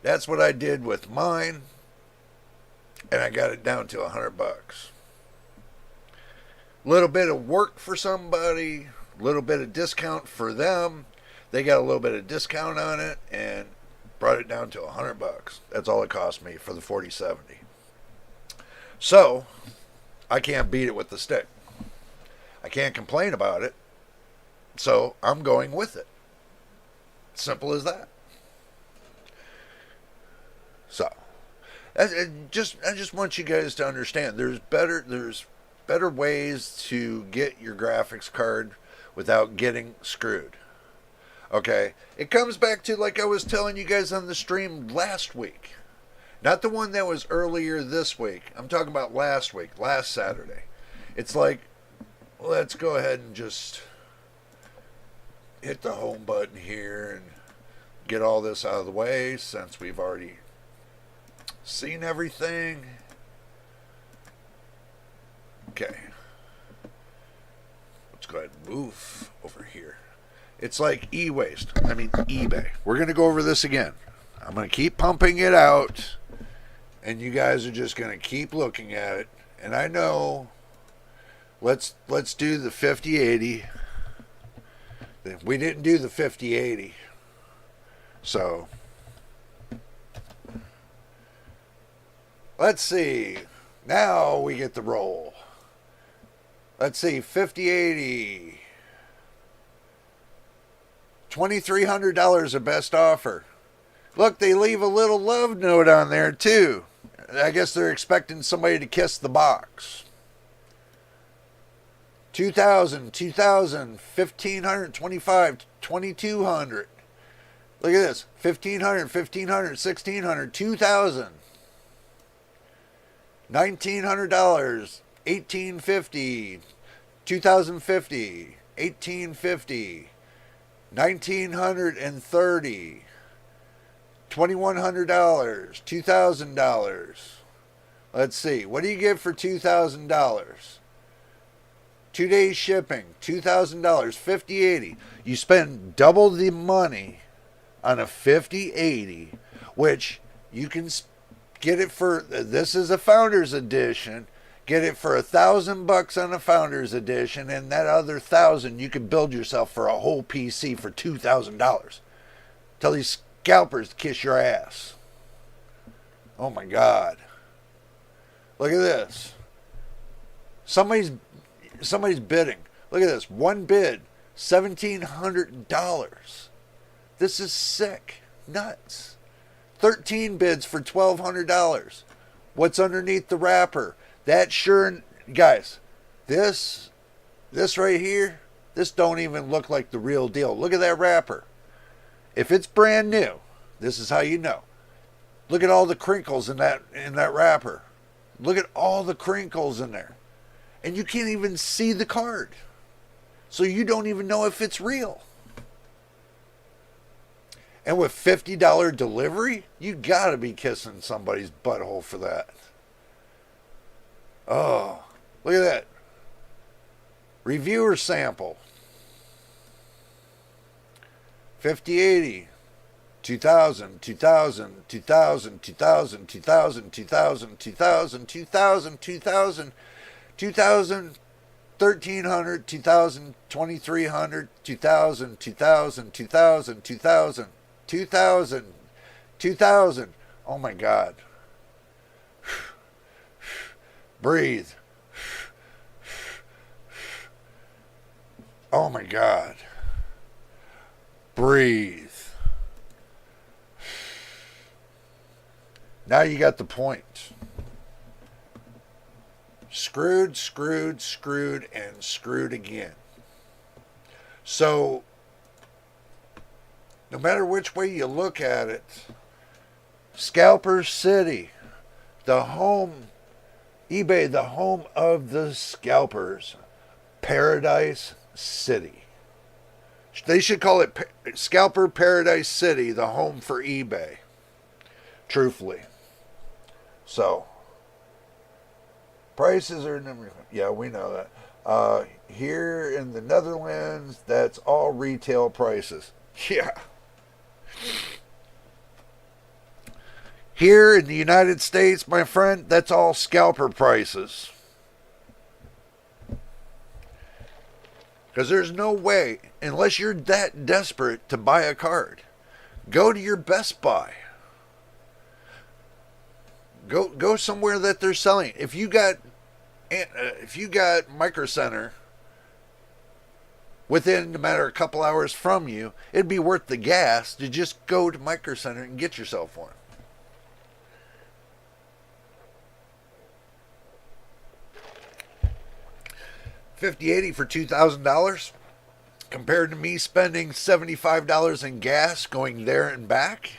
That's what I did with mine, and I got it down to $100. Little bit of work for somebody, little bit of discount for them. They got a little bit of discount on it and brought it down to $100. That's all it cost me for the 4070. So I can't beat it with the stick. I can't complain about it. So I'm going with it. Simple as that. So I just want you guys to understand there's better ways to get your graphics card without getting screwed. Okay? It comes back to, like I was telling you guys on the stream last week. Not the one that was earlier this week. I'm talking about last week, last Saturday. It's like, let's go ahead and just hit the home button here and get all this out of the way since we've already seen everything. Okay. Let's go ahead and move over here. It's like eBay. We're going to go over this again. I'm going to keep pumping it out, and you guys are just going to keep looking at it. And I know, let's do the 5080. We didn't do the 5080. So, let's see. Now we get the roll. Let's see, 5080. $2,300 a best offer. Look, they leave a little love note on there too. I guess they're expecting somebody to kiss the box. 2,000, 2,000, 1,500, 25, 2,200. Look at this. 1,500, 1,500, 1,600, 2,000. $1,900, 1,850, 2,050, 1,850, 1,930, $2,100, $2,000. Let's see. What do you get for $2,000? 2 days shipping, $2,000, 5080. You spend double the money on a 5080, which you can get it for. This is a Founders Edition. Get it for $1,000 on a Founders Edition, and that other 1,000 you can build yourself for a whole PC for $2,000. Tell these scalpers to kiss your ass. Oh my God. Look at this. Somebody's bidding. Look at this. One bid, $1,700. This is sick. Nuts. 13 bids for $1,200. What's underneath the wrapper? That sure, guys, this right here, this don't even look like the real deal. Look at that wrapper. If it's brand new, this is how you know. Look at all the crinkles in that wrapper. Look at all the crinkles in there. And you can't even see the card. So you don't even know if it's real. And with $50 delivery, you gotta be kissing somebody's butthole for that. Oh, look at that. Reviewer sample. 5080. 2000, 2000, 2000, 2000, 2000, 2000, 2000, 2000, 2000, 2000, 1300, 2000, 2300, 2000, 2000, 2000, 2000, 2000, 2000. Oh my God. Breathe. Oh my God. Breathe. Now you got the point. Screwed, screwed, screwed, and screwed again. So, no matter which way you look at it, Scalper City, the home, eBay, the home of the scalpers, Paradise City. They should call it Scalper Paradise City, the home for eBay. Truthfully. So, prices are number. Yeah, we know that. Here in the Netherlands, that's all retail prices. Yeah. Here in the United States, my friend, that's all scalper prices. Because there's no way, unless you're that desperate to buy a card, go to your Best Buy. Go somewhere that they're selling. If you got Micro Center within a matter of a couple hours from you, it'd be worth the gas to just go to Micro Center and get yourself one. $50.80 for $2,000 compared to me spending $75 in gas going there and back.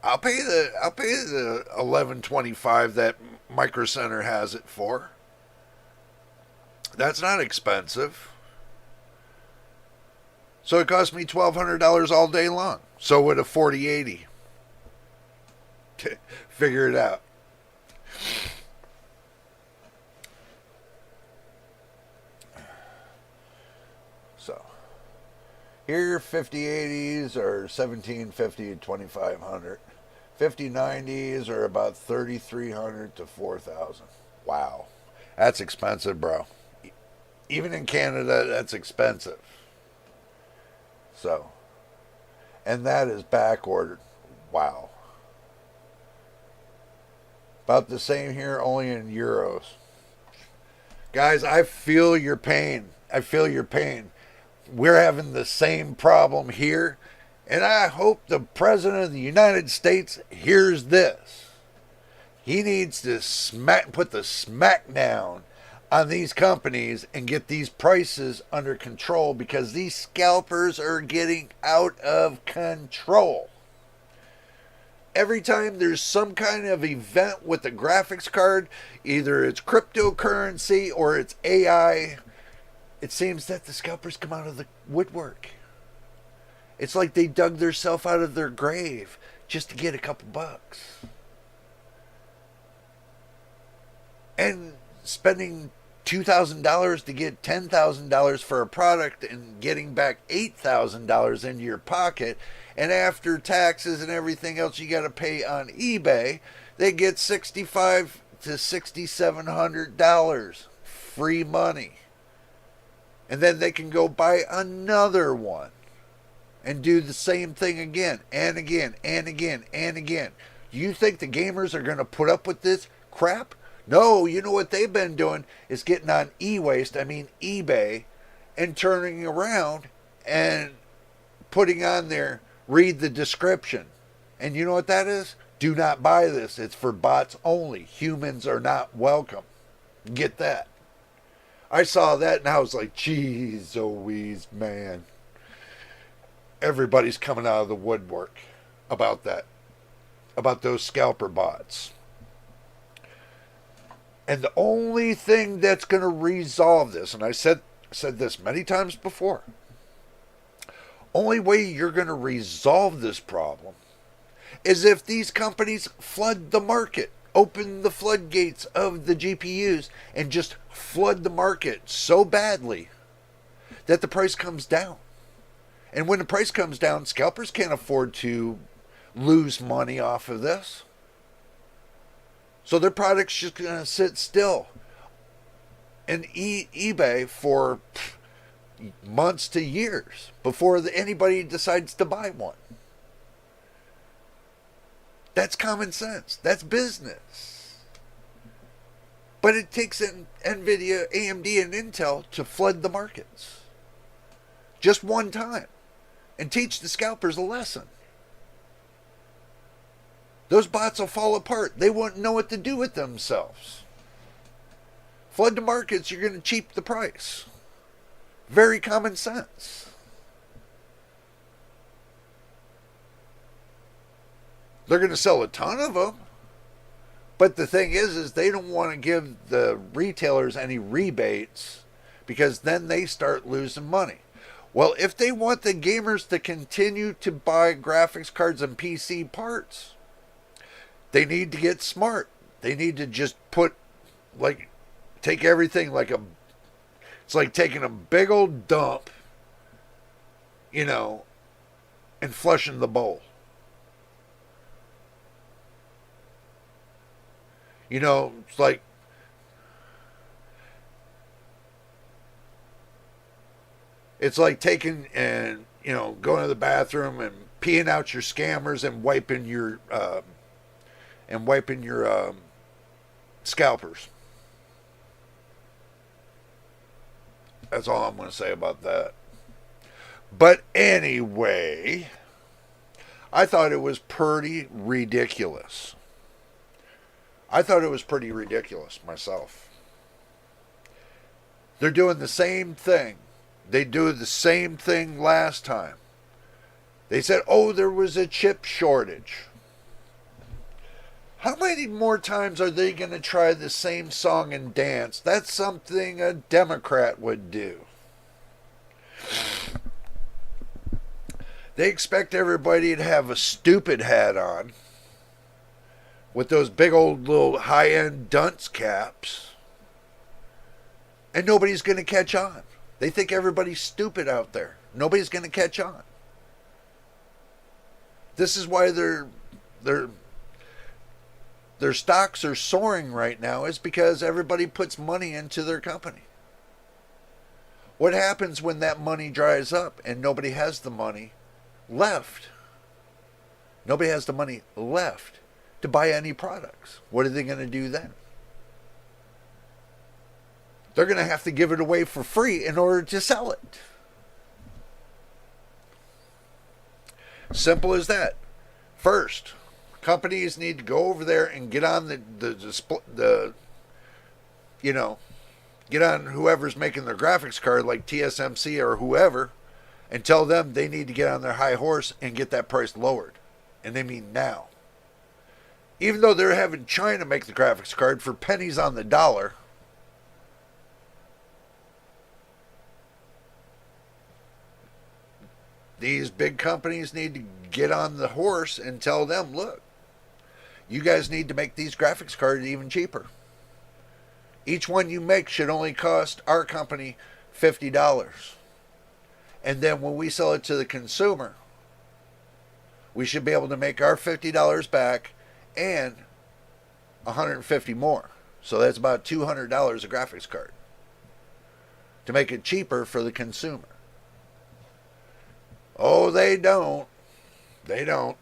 I'll pay the $11.25 that Micro Center has it for. That's not expensive. So it cost me $1,200 all day long. So would a $40.80. Figure it out. So here 5080s are $1,750 to $2,500. 5090s are about $3,300 to $4,000. Wow. That's expensive, bro. Even in Canada, that's expensive. So, and that is back ordered. Wow. About the same here, only in euros. Guys, I feel your pain. I feel your pain. We're having the same problem here. And I hope the President of the United States hears this. He needs to put the smack down on these companies and get these prices under control, because these scalpers are getting out of control. Every time there's some kind of event with a graphics card, either it's cryptocurrency or it's AI, it seems that the scalpers come out of the woodwork. It's like they dug themselves out of their grave just to get a couple bucks. And spending $2,000 to get $10,000 for a product and getting back $8,000 into your pocket, and after taxes and everything else you got to pay on eBay, they get $6,500 to $6,700 free money. And then they can go buy another one and do the same thing again and again and again and again. You think the gamers are going to put up with this crap? No, you know what they've been doing is getting on eBay, and turning around and putting on there, read the description. And you know what that is? Do not buy this. It's for bots only. Humans are not welcome. Get that. I saw that and I was like, geez, Louise, man. Everybody's coming out of the woodwork about that. About those scalper bots. And the only thing that's going to resolve this, and I said this many times before, only way you're going to resolve this problem is if these companies flood the market, open the floodgates of the GPUs, and just flood the market so badly that the price comes down. And when the price comes down, scalpers can't afford to lose money off of this. So their product's just going to sit still in eBay for months to years before anybody decides to buy one. That's common sense. That's business. But it takes NVIDIA, AMD, and Intel to flood the markets. Just one time. And teach the scalpers a lesson. Those bots will fall apart. They won't know what to do with themselves. Flood the markets, you're going to cheap the price. Very common sense. They're going to sell a ton of them. But the thing is they don't want to give the retailers any rebates because then they start losing money. Well, if they want the gamers to continue to buy graphics cards and PC parts, they need to get smart. They need to just take everything it's like taking a big old dump, and flushing the bowl. It's like taking and, going to the bathroom and peeing out your scammers and wiping your scalpers. That's all I'm going to say about that. But anyway, I thought it was pretty ridiculous. Myself. They're doing the same thing. They do the same thing last time. They said, there was a chip shortage. How many more times are they going to try the same song and dance? That's something a Democrat would do. They expect everybody to have a stupid hat on with those big old little high-end dunce caps, and nobody's going to catch on. They think everybody's stupid out there. Nobody's going to catch on. This is why their stocks are soaring right now, is because everybody puts money into their company. What happens when that money dries up and nobody has the money left? Nobody has the money left to buy any products. What are they going to do then? They're going to have to give it away for free in order to sell it. Simple as that. First, companies need to go over there and get on get on whoever's making their graphics card, like TSMC or whoever, and tell them they need to get on their high horse and get that price lowered. And they mean now. Even though they're having China make the graphics card for pennies on the dollar, these big companies need to get on the horse and tell them, look, you guys need to make these graphics cards even cheaper. Each one you make should only cost our company $50. And then when we sell it to the consumer, we should be able to make our $50 back and $150 more. So that's about $200 a graphics card to make it cheaper for the consumer. Oh, they don't. They don't.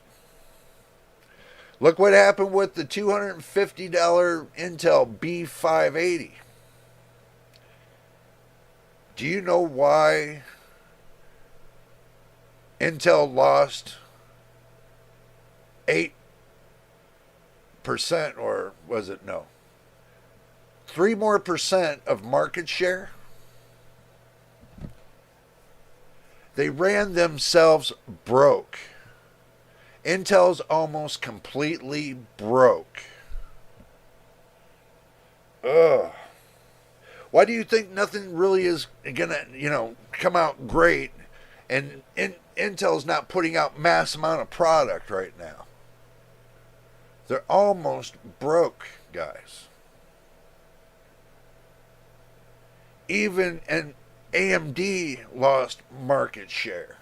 Look what happened with the $250 Intel B580. Do you know why Intel lost 8%, or was it no? 3 more percent of market share? They ran themselves broke. Intel's almost completely broke. Ugh. Why do you think nothing really is gonna, come out great, and Intel's not putting out mass amount of product right now? They're almost broke, guys. Even an AMD lost market share.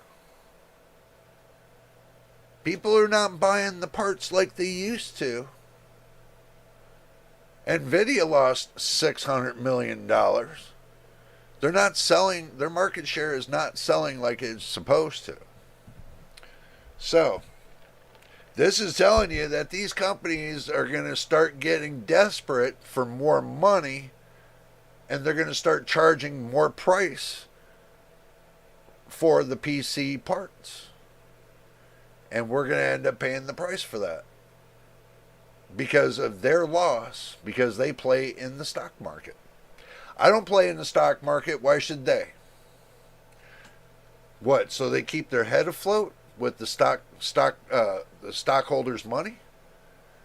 People are not buying the parts like they used to. NVIDIA lost $600 million. They're not selling, their market share is not selling like it's supposed to. So, this is telling you that these companies are going to start getting desperate for more money, and they're going to start charging more price for the PC parts. And we're going to end up paying the price for that because of their loss, because they play in the stock market. I don't play in the stock market. Why should they? What? So they keep their head afloat with the the stockholders' money?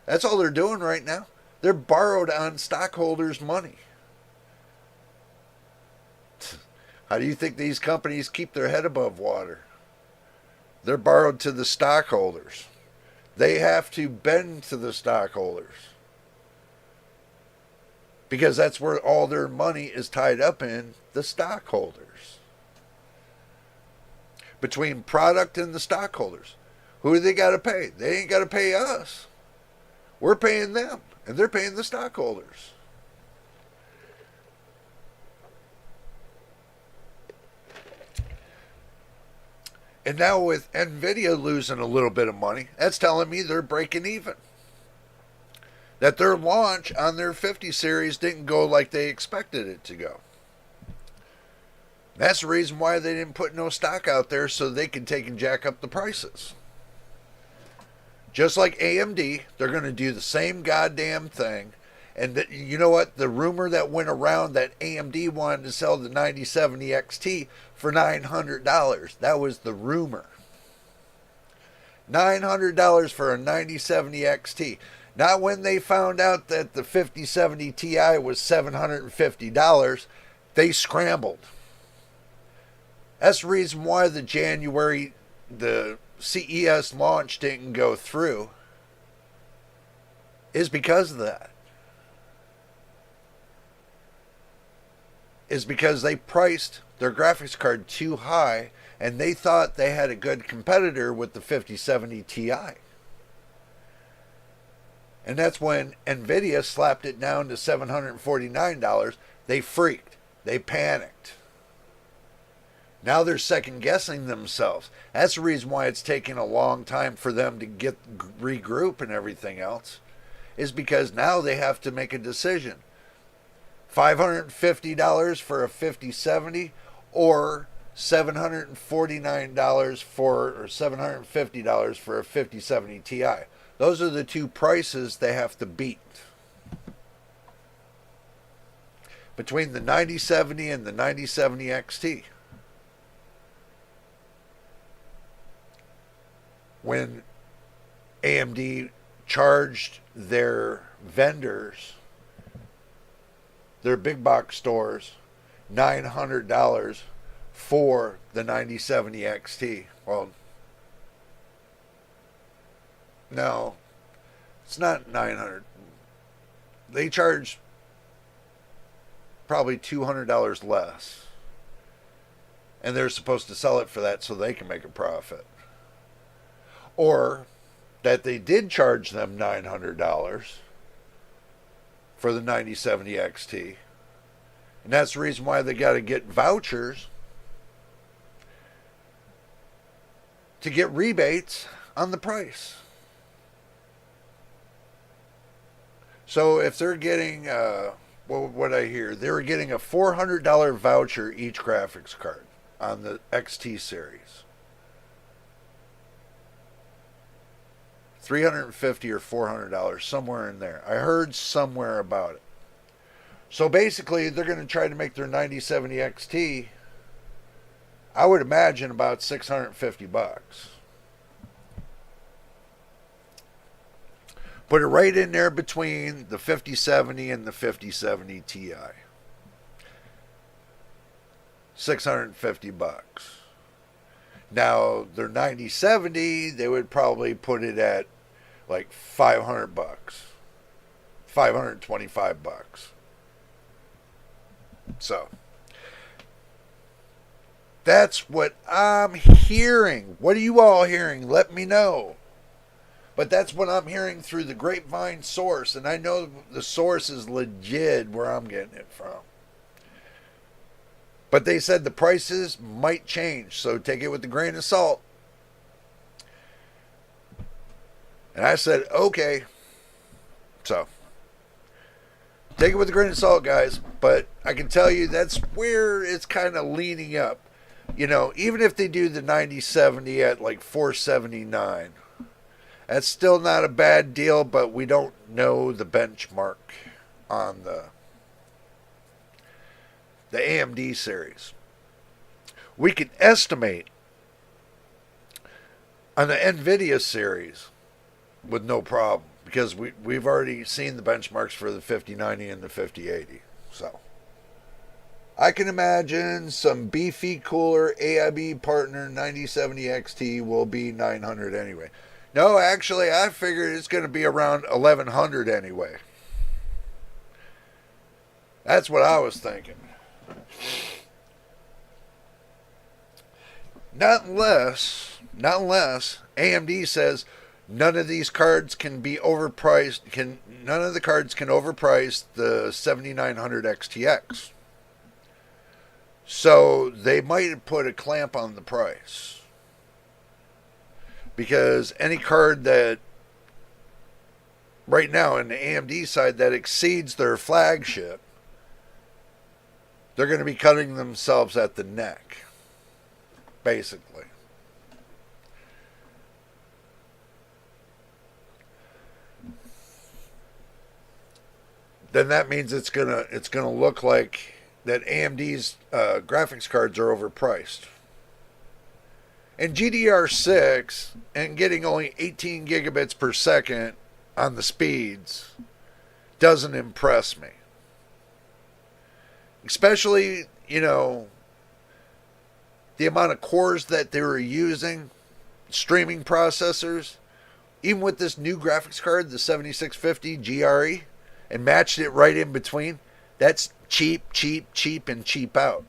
That's all they're doing right now. They're borrowed on stockholders' money. How do you think these companies keep their head above water? They're borrowed to the stockholders. They have to bend to the stockholders because that's where all their money is tied up in, the stockholders. Between product and the stockholders, who do they got to pay? They ain't got to pay us. We're paying them, and they're paying the stockholders. And now with NVIDIA losing a little bit of money, that's telling me they're breaking even. That their launch on their 50 series didn't go like they expected it to go. That's the reason why they didn't put no stock out there, so they can take and jack up the prices. Just like AMD, they're going to do the same goddamn thing. And you know what? The rumor that went around that AMD wanted to sell the 9070 XT for $900. That was the rumor. $900 for a 9070 XT. Not when they found out that the 5070 Ti was $750. They scrambled. That's the reason why the CES launch didn't go through. Is because of that. Is because they priced their graphics card too high, and they thought they had a good competitor with the 5070 Ti. And that's when NVIDIA slapped it down to $749. They freaked. They panicked. Now they're second guessing themselves. That's the reason why it's taking a long time for them to regroup and everything else, is because now they have to make a decision. $550 for a 5070 or $749 or $750 for a 5070 Ti. Those are the two prices they have to beat. Between the 9070 and the 9070 XT. When AMD charged their vendors, their big box stores, $900 for the 9070 XT. Well, no, it's not $900. They charge probably $200 less. And they're supposed to sell it for that so they can make a profit. Or that they did charge them $900 for the 9070 XT. And that's the reason why they got to get vouchers to get rebates on the price. So if they're getting, what I hear, they were getting a $400 voucher each graphics card on the XT series. $350 or $400, somewhere in there. I heard somewhere about it. So basically, they're going to try to make their 9070 XT, I would imagine, about $650. Put it right in there between the 5070 and the 5070 Ti. $650. Now, their 9070, they would probably put it at like $500. $525. So, that's what I'm hearing. What are you all hearing? Let me know. But that's what I'm hearing through the grapevine source. And I know the source is legit where I'm getting it from. But they said the prices might change. So take it with a grain of salt. And I said, okay. So, take it with a grain of salt, guys. But I can tell you that's where it's kind of leaning up. You know, even if they do the 9070 at like $479, that's still not a bad deal, but we don't know the benchmark on the AMD series. We can estimate on the NVIDIA series with no problem, because we've already seen the benchmarks for the 5090 and the 5080. So I can imagine some beefy, cooler AIB partner 9070 XT will be $900 anyway. No, actually, I figured it's going to be around $1,100 anyway. That's what I was thinking. Not unless AMD says none of these cards can be overpriced. None of the cards can overprice the 7900 XTX. So they might have put a clamp on the price. Because any card that, right now on the AMD side, that exceeds their flagship, they're going to be cutting themselves at the neck, basically. Then that means it's gonna look like that AMD's graphics cards are overpriced. And GDR6 and getting only 18 gigabits per second on the speeds doesn't impress me. Especially, you know, the amount of cores that they were using, streaming processors, even with this new graphics card, the 7650 GRE, and matched it right in between. That's cheap, and cheap out.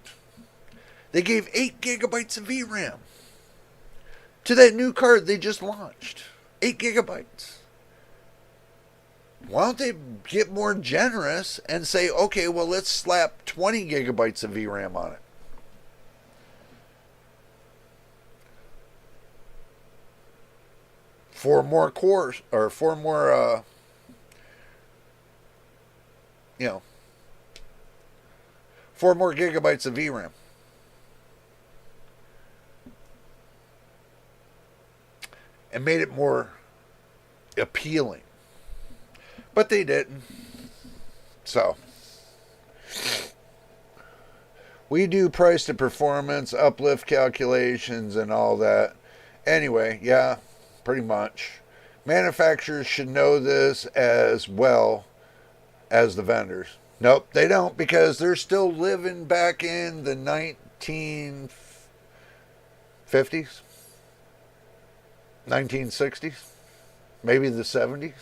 They gave 8 gigabytes of VRAM to that new card they just launched. 8 gigabytes. Why don't they get more generous and say, okay, well, let's slap 20 gigabytes of VRAM on it? Four more cores, or four more, 4 more gigabytes of VRAM. And made it more appealing. But they didn't. So, we do price to performance, uplift calculations, and all that. Anyway, yeah, pretty much. Manufacturers should know this as well as the vendors. Nope, they don't, because they're still living back in the 1950s, 1960s, maybe the 70s.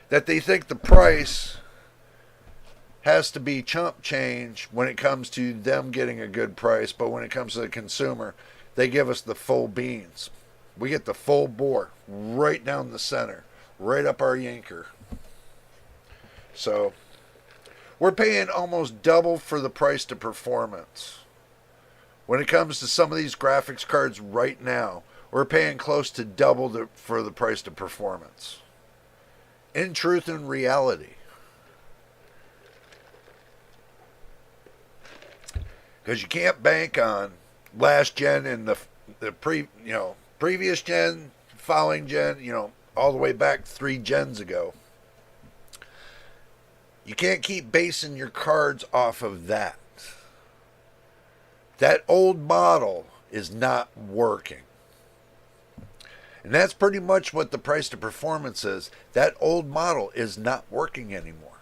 That they think the price has to be chump change when it comes to them getting a good price, but when it comes to the consumer, they give us the full beans. We get the full bore right down the center, right up our yanker. So, we're paying almost double for the price to performance When it comes to some of these graphics cards right now, we're paying close to double for the price to performance. In truth and reality. Because you can't bank on last gen and the previous gen, following gen, all the way back 3 gens ago. You can't keep basing your cards off of that. That old model is not working. And that's pretty much what the price to performance is. That old model is not working anymore.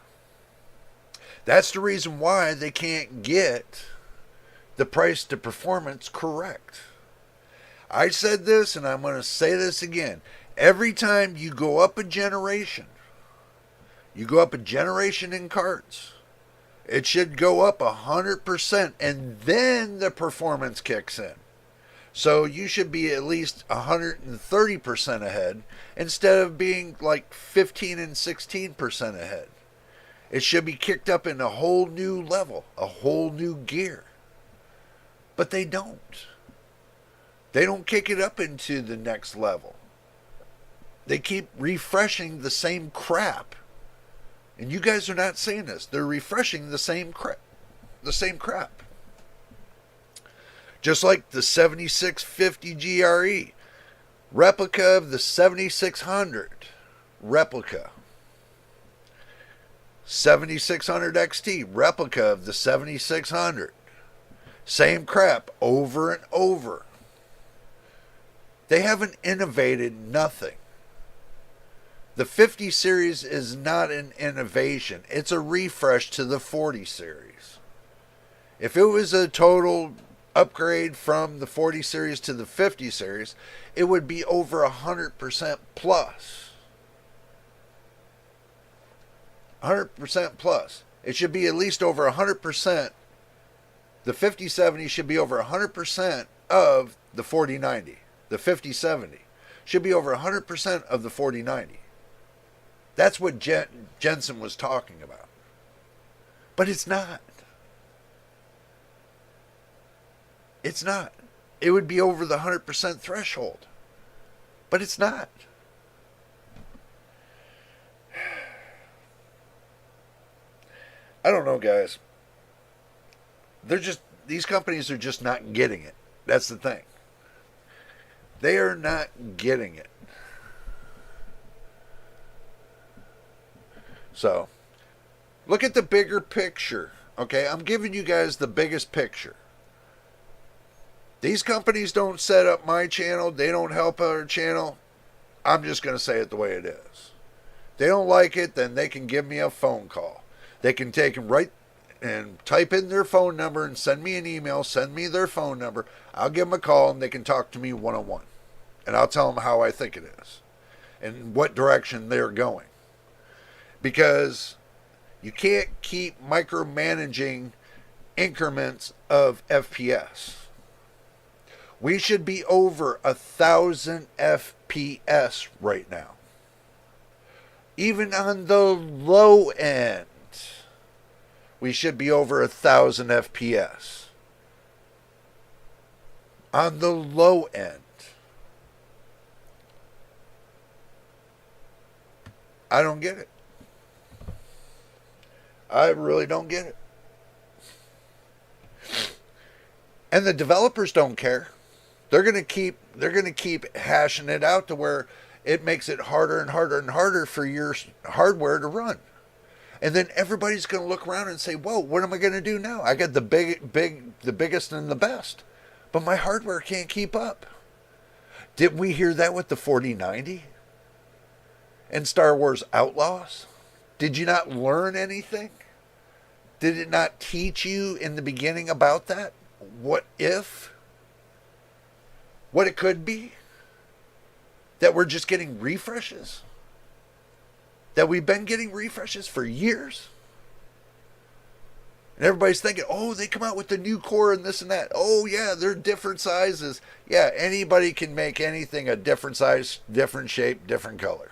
That's the reason why they can't get the price to performance correct. I said this and I'm going to say this again. Every time you go up a generation in cards, it should go up 100% and then the performance kicks in. So you should be at least 130% ahead instead of being like 15 and 16% ahead. It should be kicked up in a whole new level, a whole new gear. But they don't. They don't kick it up into the next level. They keep refreshing the same crap. And you guys are not saying this. They're refreshing the same crap. Just like the 7650 GRE. Replica of the 7600. Replica. 7600 XT. Replica of the 7600. Same crap over and over. They haven't innovated nothing. The 50 series is not an innovation. It's a refresh to the 40 series. If it was a total upgrade from the 40 series to the 50 series, it would be over 100% plus. 100% plus. It should be at least over 100%. The 5070 should be over 100% of the 4090. The 5070 should be over 100% of the 4090. That's what Jensen was talking about. But it's not. It's not. It would be over the 100% threshold. But it's not. I don't know, guys. These companies are just not getting it. That's the thing. They are not getting it. So, look at the bigger picture. Okay, I'm giving you guys the biggest picture. These companies don't set up my channel. They don't help our channel. I'm just going to say it the way it is. They don't like it, then they can give me a phone call. They can take and write and type in their phone number and send me an email, send me their phone number. I'll give them a call and they can talk to me one-on-one. And I'll tell them how I think it is and what direction they're going. Because you can't keep micromanaging increments of FPS. We should be over 1,000 FPS right now. Even on the low end, we should be over 1,000 FPS. On the low end. I don't get it. I really don't get it. And the developers don't care. They're going to keep hashing it out to where it makes it harder and harder and harder for your hardware to run. And then everybody's going to look around and say, "Whoa, what am I going to do now? I got the biggest and the best, but my hardware can't keep up." Didn't we hear that with the 4090 and Star Wars Outlaws? Did you not learn anything? Did it not teach you in the beginning about that? What if? What it could be? That we're just getting refreshes? That we've been getting refreshes for years? And everybody's thinking, oh, they come out with the new core and this and that. Oh, yeah, they're different sizes. Yeah, anybody can make anything a different size, different shape, different color.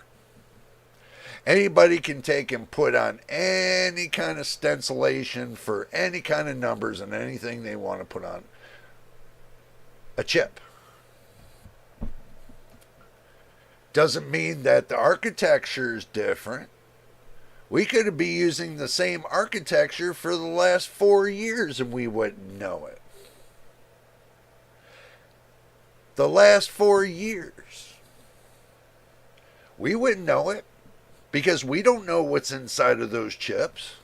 Anybody can take and put on any kind of stencilation for any kind of numbers and anything they want to put on. a chip. Doesn't mean that the architecture is different. We could be using the same architecture for the last 4 years and we wouldn't know it. The last 4 years. We wouldn't know it because we don't know what's inside of those chips.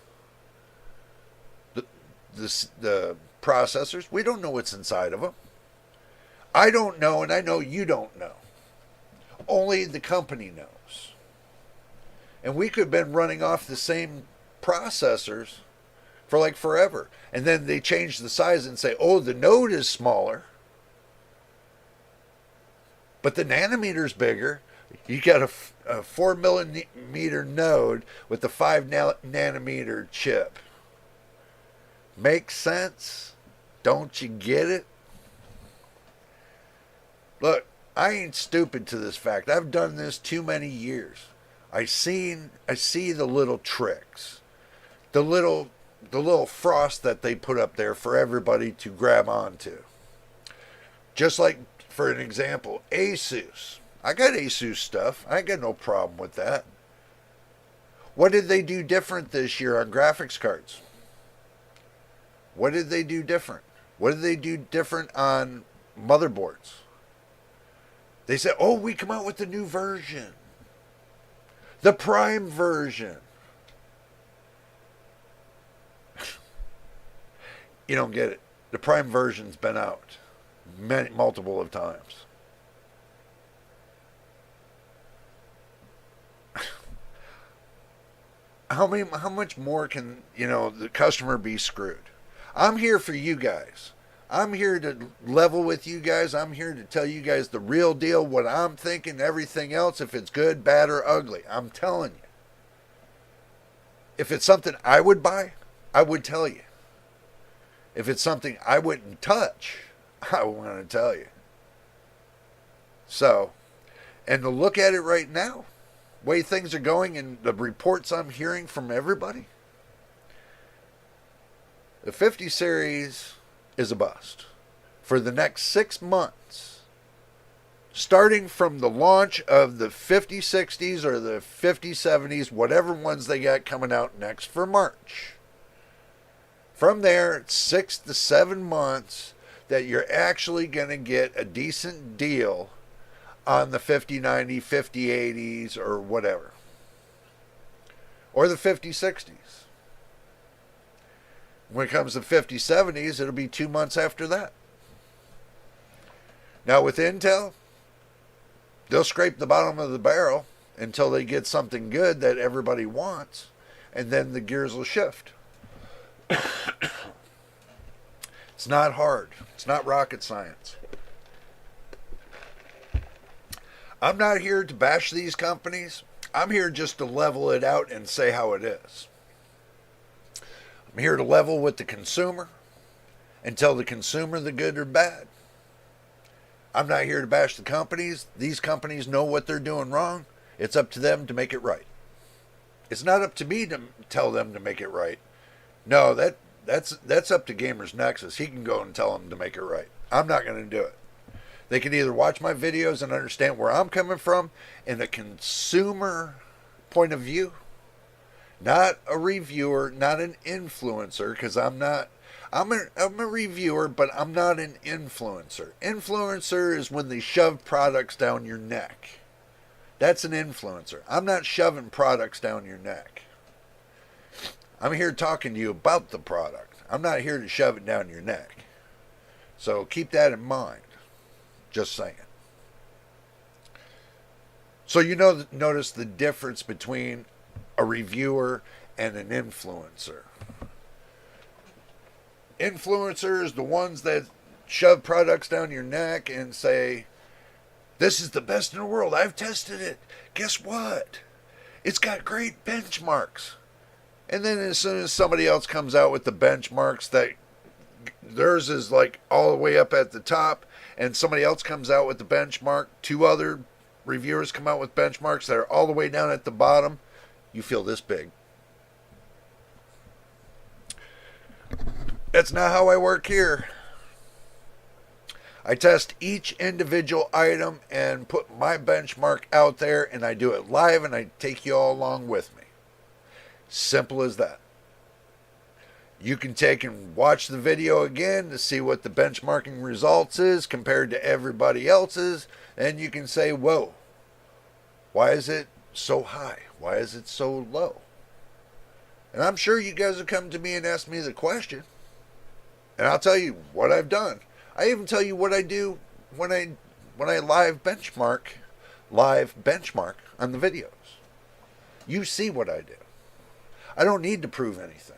The processors, we don't know what's inside of them. I don't know, and I know you don't know. Only the company knows. And we could have been running off the same processors for like forever. And then they change the size and say, oh, the node is smaller, but the nanometer's bigger. You got a 4 millimeter node with the 5 nanometer chip. Makes sense? Don't you get it? Look, I ain't stupid to this fact. I've done this too many years. I see the little tricks, the little frost that they put up there for everybody to grab onto. Just like, for an example, Asus. I got Asus stuff. I got no problem with that. What did they do different this year on graphics cards? What did they do different? What did they do different on motherboards? They said, oh, we come out with a new version. The Prime version. You don't get it. The Prime version's been out multiple of times. How much more can, the customer be screwed? I'm here for you guys. I'm here to level with you guys. I'm here to tell you guys the real deal, what I'm thinking, everything else, if it's good, bad, or ugly. I'm telling you. If it's something I would buy, I would tell you. If it's something I wouldn't touch, I want to tell you. So, and to look at it right now, way things are going and the reports I'm hearing from everybody, the 50 series is a bust. For the next 6 months, starting from the launch of the 5060s or the 5070s, whatever ones they got coming out next for March. From there, it's 6 to 7 months that you're actually going to get a decent deal on the 5090, 5080s, or whatever. Or the 5060s. When it comes to 5070s, it'll be 2 months after that. Now with Intel, they'll scrape the bottom of the barrel until they get something good that everybody wants, and then the gears will shift. It's not hard. It's not rocket science. I'm not here to bash these companies. I'm here just to level it out and say how it is. I'm here to level with the consumer and tell the consumer the good or bad. I'm not here to bash the companies. These companies know what they're doing wrong. It's up to them to make it right. It's not up to me to tell them to make it right. No, that's up to Gamers Nexus. He can go and tell them to make it right. I'm not going to do it. They can either watch my videos and understand where I'm coming from in a consumer point of view, not a reviewer, not an influencer, because I'm a reviewer, but I'm not an influencer. Influencer is when they shove products down your neck. That's an influencer. I'm not shoving products down your neck. I'm here talking to you about the product. I'm not here to shove it down your neck. So keep that in mind. Just saying. So notice the difference between a reviewer and an influencer. Influencers, the ones that shove products down your neck and say, this is the best in the world. I've tested it. Guess what? It's got great benchmarks. And then as soon as somebody else comes out with the benchmarks that theirs is like all the way up at the top, and somebody else comes out with the benchmark, 2 other reviewers come out with benchmarks that are all the way down at the bottom, you feel this big. That's not how I work here. I test each individual item and put my benchmark out there, and I do it live, and I take you all along with me. Simple as that. You can take and watch the video again to see what the benchmarking results is compared to everybody else's, and you can say, whoa, why is it so high? Why is it so low? And I'm sure you guys will come to me and ask me the question, and I'll tell you what I've done. I even tell you what I do when I live benchmark on the videos. You see what I do. I don't need to prove anything.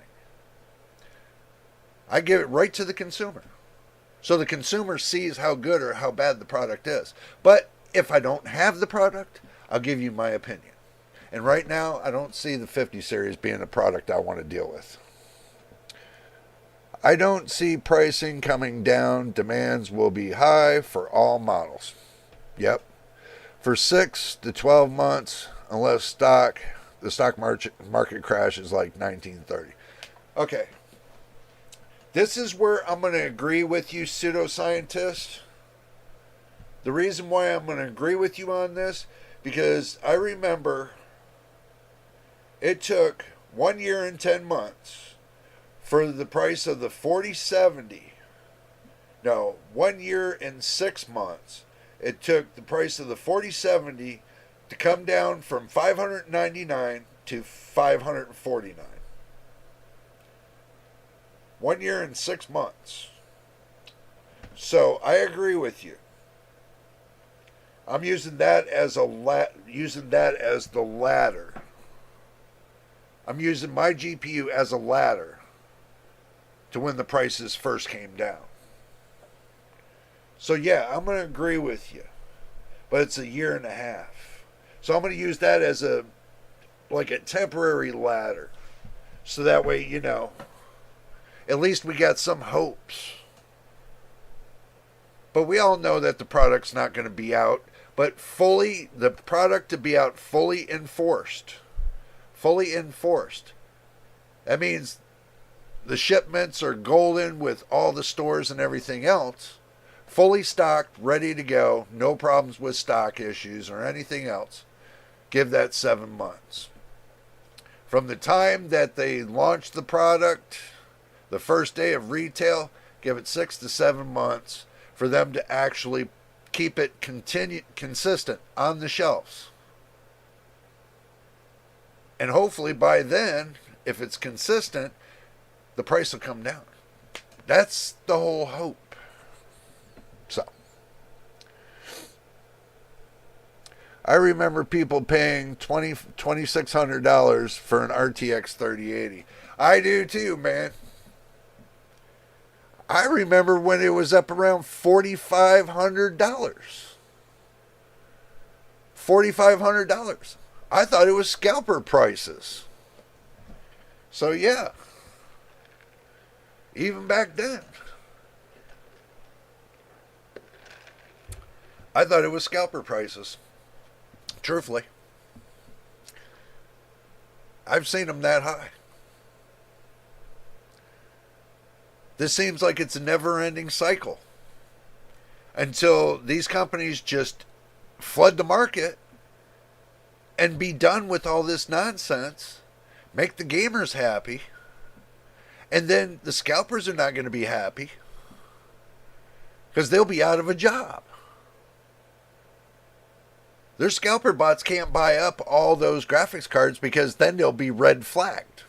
I give it right to the consumer. So the consumer sees how good or how bad the product is. But if I don't have the product, I'll give you my opinion. And right now, I don't see the 50 series being a product I want to deal with. I don't see pricing coming down. Demands will be high for all models. Yep. For 6 to 12 months, unless the stock market crashes like 1930. Okay. This is where I'm going to agree with you, pseudoscientists. The reason why I'm going to agree with you on this, because I remember it took 1 year and 10 months for the price of the 4070. No, 1 year and 6 months. It took the price of the 4070 to come down from $599 to $549. 1 year and 6 months. So I agree with you. I'm using that as the ladder. I'm using my GPU as a ladder to when the prices first came down. So yeah, I'm going to agree with you. But it's a year and a half. So I'm going to use that as a temporary ladder. So that way, at least we got some hopes. But we all know that the product's not going to be out. But the product to be out fully enforced. Fully enforced. That means the shipments are golden with all the stores and everything else. Fully stocked, ready to go. No problems with stock issues or anything else. Give that 7 months. From the time that they launch the product, the first day of retail, give it 6 to 7 months for them to actually keep it consistent on the shelves. And hopefully by then, if it's consistent, the price will come down. That's the whole hope. So, I remember people paying $2,600 for an RTX 3080. I do too, man. I remember when it was up around $4,500. $4,500. I thought it was scalper prices. So yeah. Even back then, I thought it was scalper prices. Truthfully. I've seen them that high. This seems like it's a never-ending cycle until these companies just flood the market and be done with all this nonsense, make the gamers happy, and then the scalpers are not going to be happy because they'll be out of a job. Their scalper bots can't buy up all those graphics cards because then they'll be red flagged.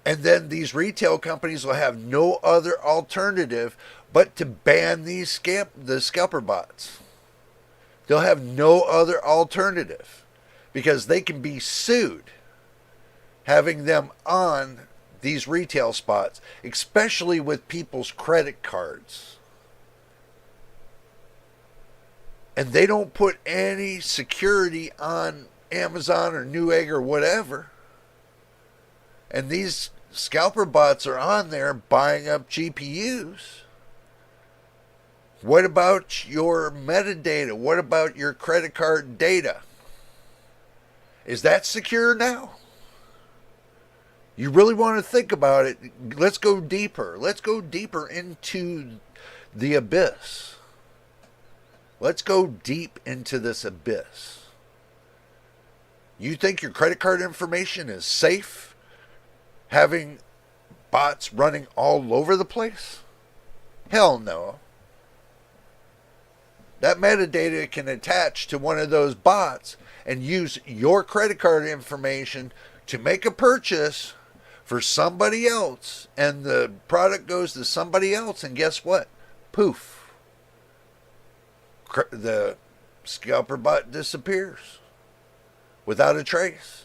And then these retail companies will have no other alternative but to ban the scalper bots. They'll have no other alternative because they can be sued having them on these retail spots, especially with people's credit cards. And they don't put any security on Amazon or Newegg or whatever. And these scalper bots are on there buying up GPUs. What about your metadata? What about your credit card data? Is that secure now? You really want to think about it. Let's go deeper. Let's go deeper into The abyss. Let's go deep into this abyss. You think your credit card information is safe having bots running all over the place? Hell no. That metadata can attach to one of those bots and use your credit card information to make a purchase for somebody else, and the product goes to somebody else, and guess what? Poof. The scalper bot disappears without a trace,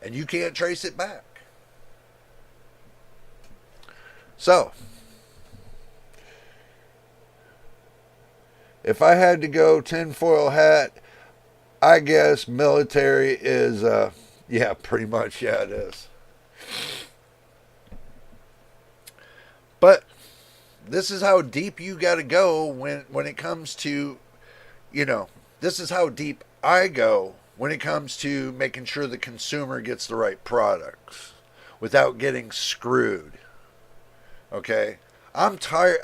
and you can't trace it back. So, if I had to go tinfoil hat, I guess military is, yeah, pretty much, yeah, it is. But this is how deep you got to go when it comes to, this is how deep I go when it comes to making sure the consumer gets the right products without getting screwed. Okay? I'm tired.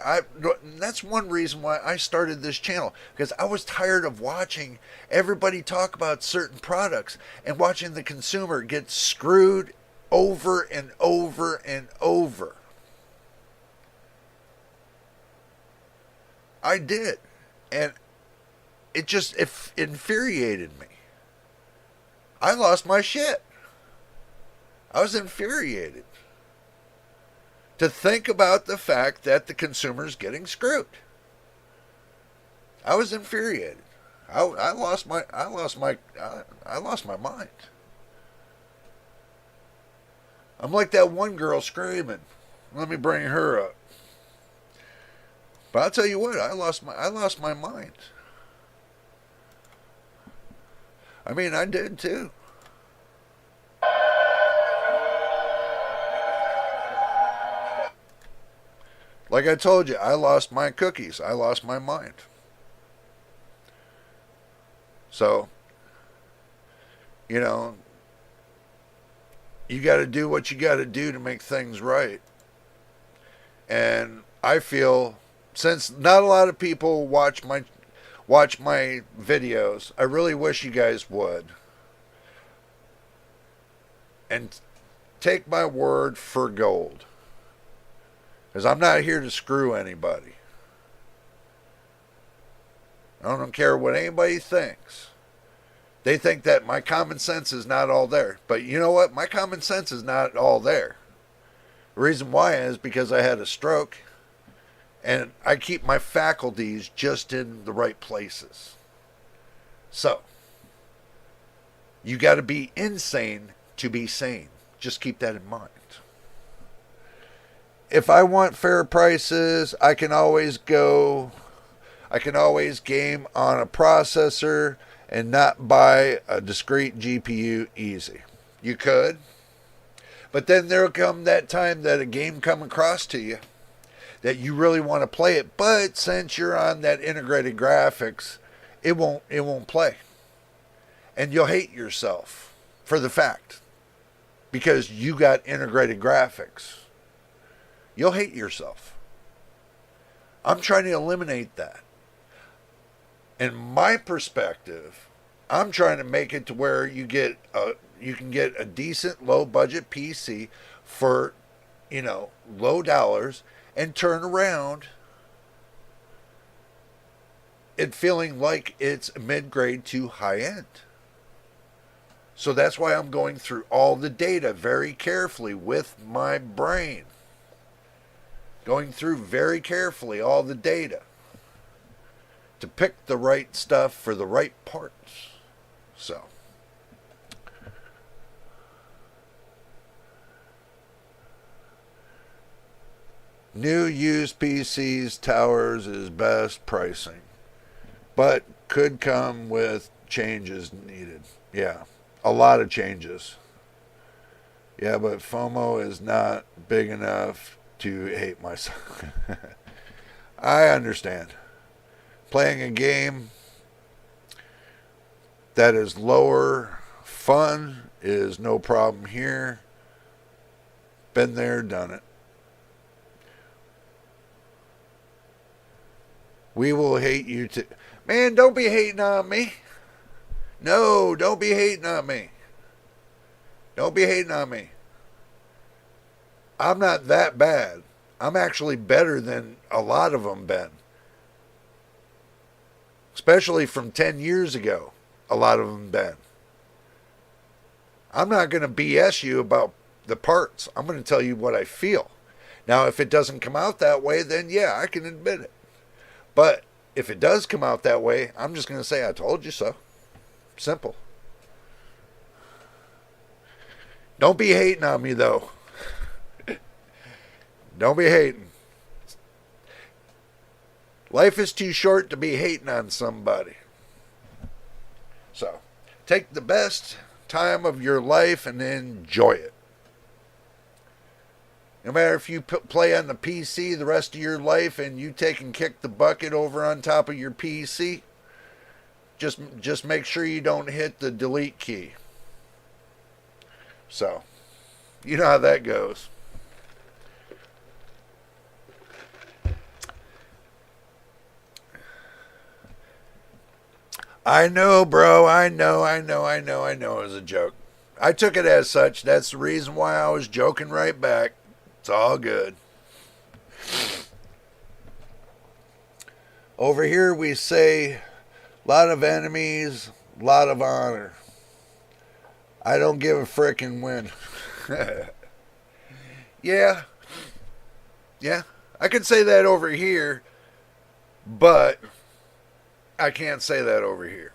That's one reason why I started this channel, because I was tired of watching everybody talk about certain products and watching the consumer get screwed over and over and over. I did. And it just infuriated me. I lost my shit. I was infuriated to think about the fact that the consumer's getting screwed. I was infuriated. I lost my mind. I'm like that one girl screaming. Let me bring her up. But I'll tell you what, I lost my mind. I mean, I did too. Like I told you, I lost my cookies. I lost my mind. So, you got to do what you got to do to make things right. And I feel, since not a lot of people watch my videos, I really wish you guys would. And take my word for gold. Because I'm not here to screw anybody. I don't care what anybody thinks. They think that my common sense is not all there. But you know what? My common sense is not all there. The reason why is because I had a stroke. And I keep my faculties just in the right places. So, you got to be insane to be sane. Just keep that in mind. If I want fair prices, I can always game on a processor and not buy a discrete GPU easy. You could. But then there'll come that time that a game come across to you that you really want to play it, but since you're on that integrated graphics, it won't play. And you'll hate yourself for the fact, because you got integrated graphics. You'll hate yourself. I'm trying to eliminate that. In my perspective, I'm trying to make it to where you can get a decent low budget PC for, low dollars, and turn around it feeling like it's mid-grade to high-end. So that's why I'm going through all the data very carefully with my brain. Going through very carefully all the data to pick the right stuff for the right parts. So, new used PCs towers is best pricing, but could come with changes needed. Yeah, a lot of changes. Yeah, but FOMO is not big enough to hate myself. I understand. Playing a game that is lower fun is no problem here. Been there, done it. We will hate you too. Man, don't be hating on me. No, don't be hating on me. Don't be hating on me. I'm not that bad. I'm actually better than a lot of them been. Especially from 10 years ago. A lot of them been. I'm not going to BS you about the parts. I'm going to tell you what I feel. Now, if it doesn't come out that way, then yeah, I can admit it. But if it does come out that way, I'm just going to say, I told you so. Simple. Don't be hating on me, though. Don't be hating. Life is too short to be hating on somebody. So, take the best time of your life and enjoy it. No matter if you play on the PC the rest of your life and you take and kick the bucket over on top of your PC, just make sure you don't hit the delete key. So, you know how that goes. I know, bro. I know it was a joke. I took it as such. That's the reason why I was joking right back. It's all good. Over here we say, a lot of enemies, a lot of honor. I don't give a frickin' win. Yeah. Yeah. I could say that over here, but I can't say that over here.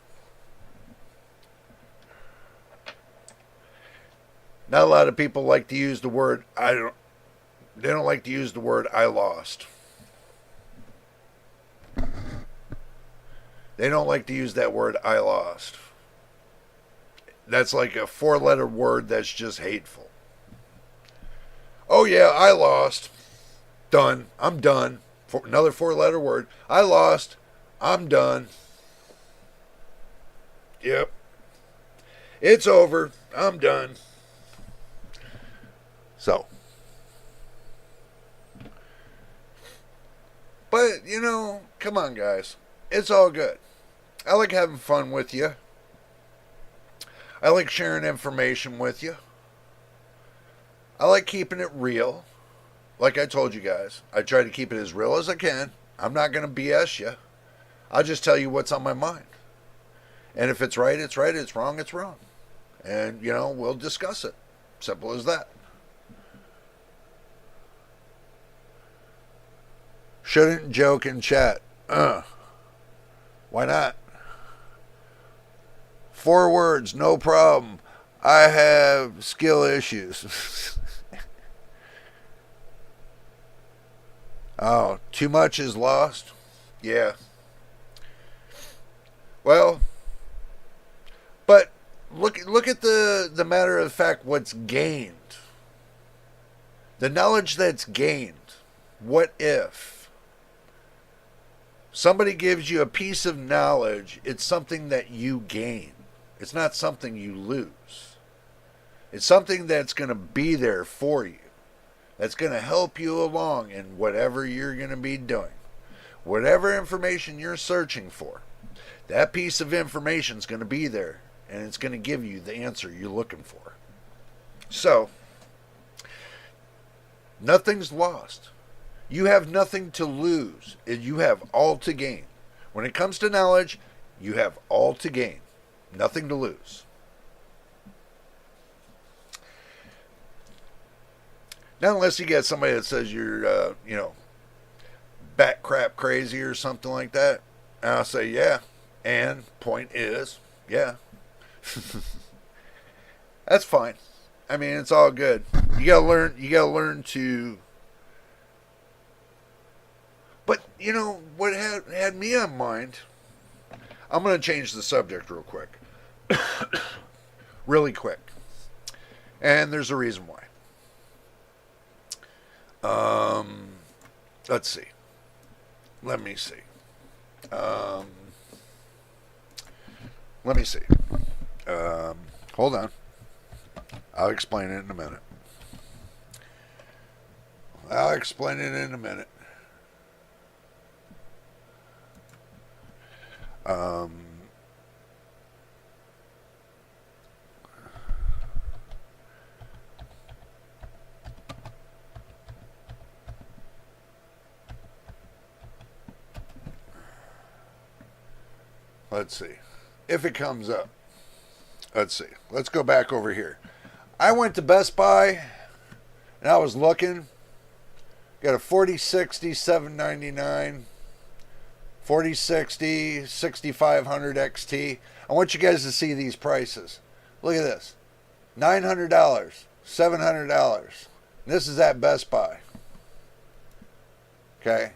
Not a lot of people like to use the word they don't like to use the word I lost. They don't like to use that word I lost. That's like a 4-letter word that's just hateful. Oh yeah, I lost. Done. I'm done. Another 4-letter word. I lost. I'm done. Yep. It's over. I'm done. So. But, come on, guys. It's all good. I like having fun with you. I like sharing information with you. I like keeping it real. Like I told you guys, I try to keep it as real as I can. I'm not going to BS you. I'll just tell you what's on my mind. And if it's right, it's right. It's wrong, it's wrong. And, we'll discuss it. Simple as that. Shouldn't joke in chat. Why not? 4 words, no problem. I have skill issues. Oh, too much is lost? Yeah. Well, but look at the matter of fact what's gained. The knowledge that's gained. What if somebody gives you a piece of knowledge, it's something that you gain. It's not something you lose. It's something that's going to be there for you. That's going to help you along in whatever you're going to be doing. Whatever information you're searching for, that piece of information is going to be there, and it's going to give you the answer you're looking for. So, nothing's lost. You have nothing to lose. You have all to gain. When it comes to knowledge, you have all to gain. Nothing to lose. Not unless you get somebody that says you're, bat crap crazy or something like that. And I'll say, yeah. And point is, yeah. That's fine. I mean, it's all good. You gotta learn to. But what had me on mind? I'm gonna change the subject real quick, really quick, and there's a reason why. Let's see. Let me see. Hold on. I'll explain it in a minute. Um, let's see if it comes up. Let's see. Let's go back over here. I went to Best Buy and I was looking. Got a 4060 799, 4060 6500 XT. I want you guys to see these prices. Look at this. $900, $700. This is at Best Buy. Okay.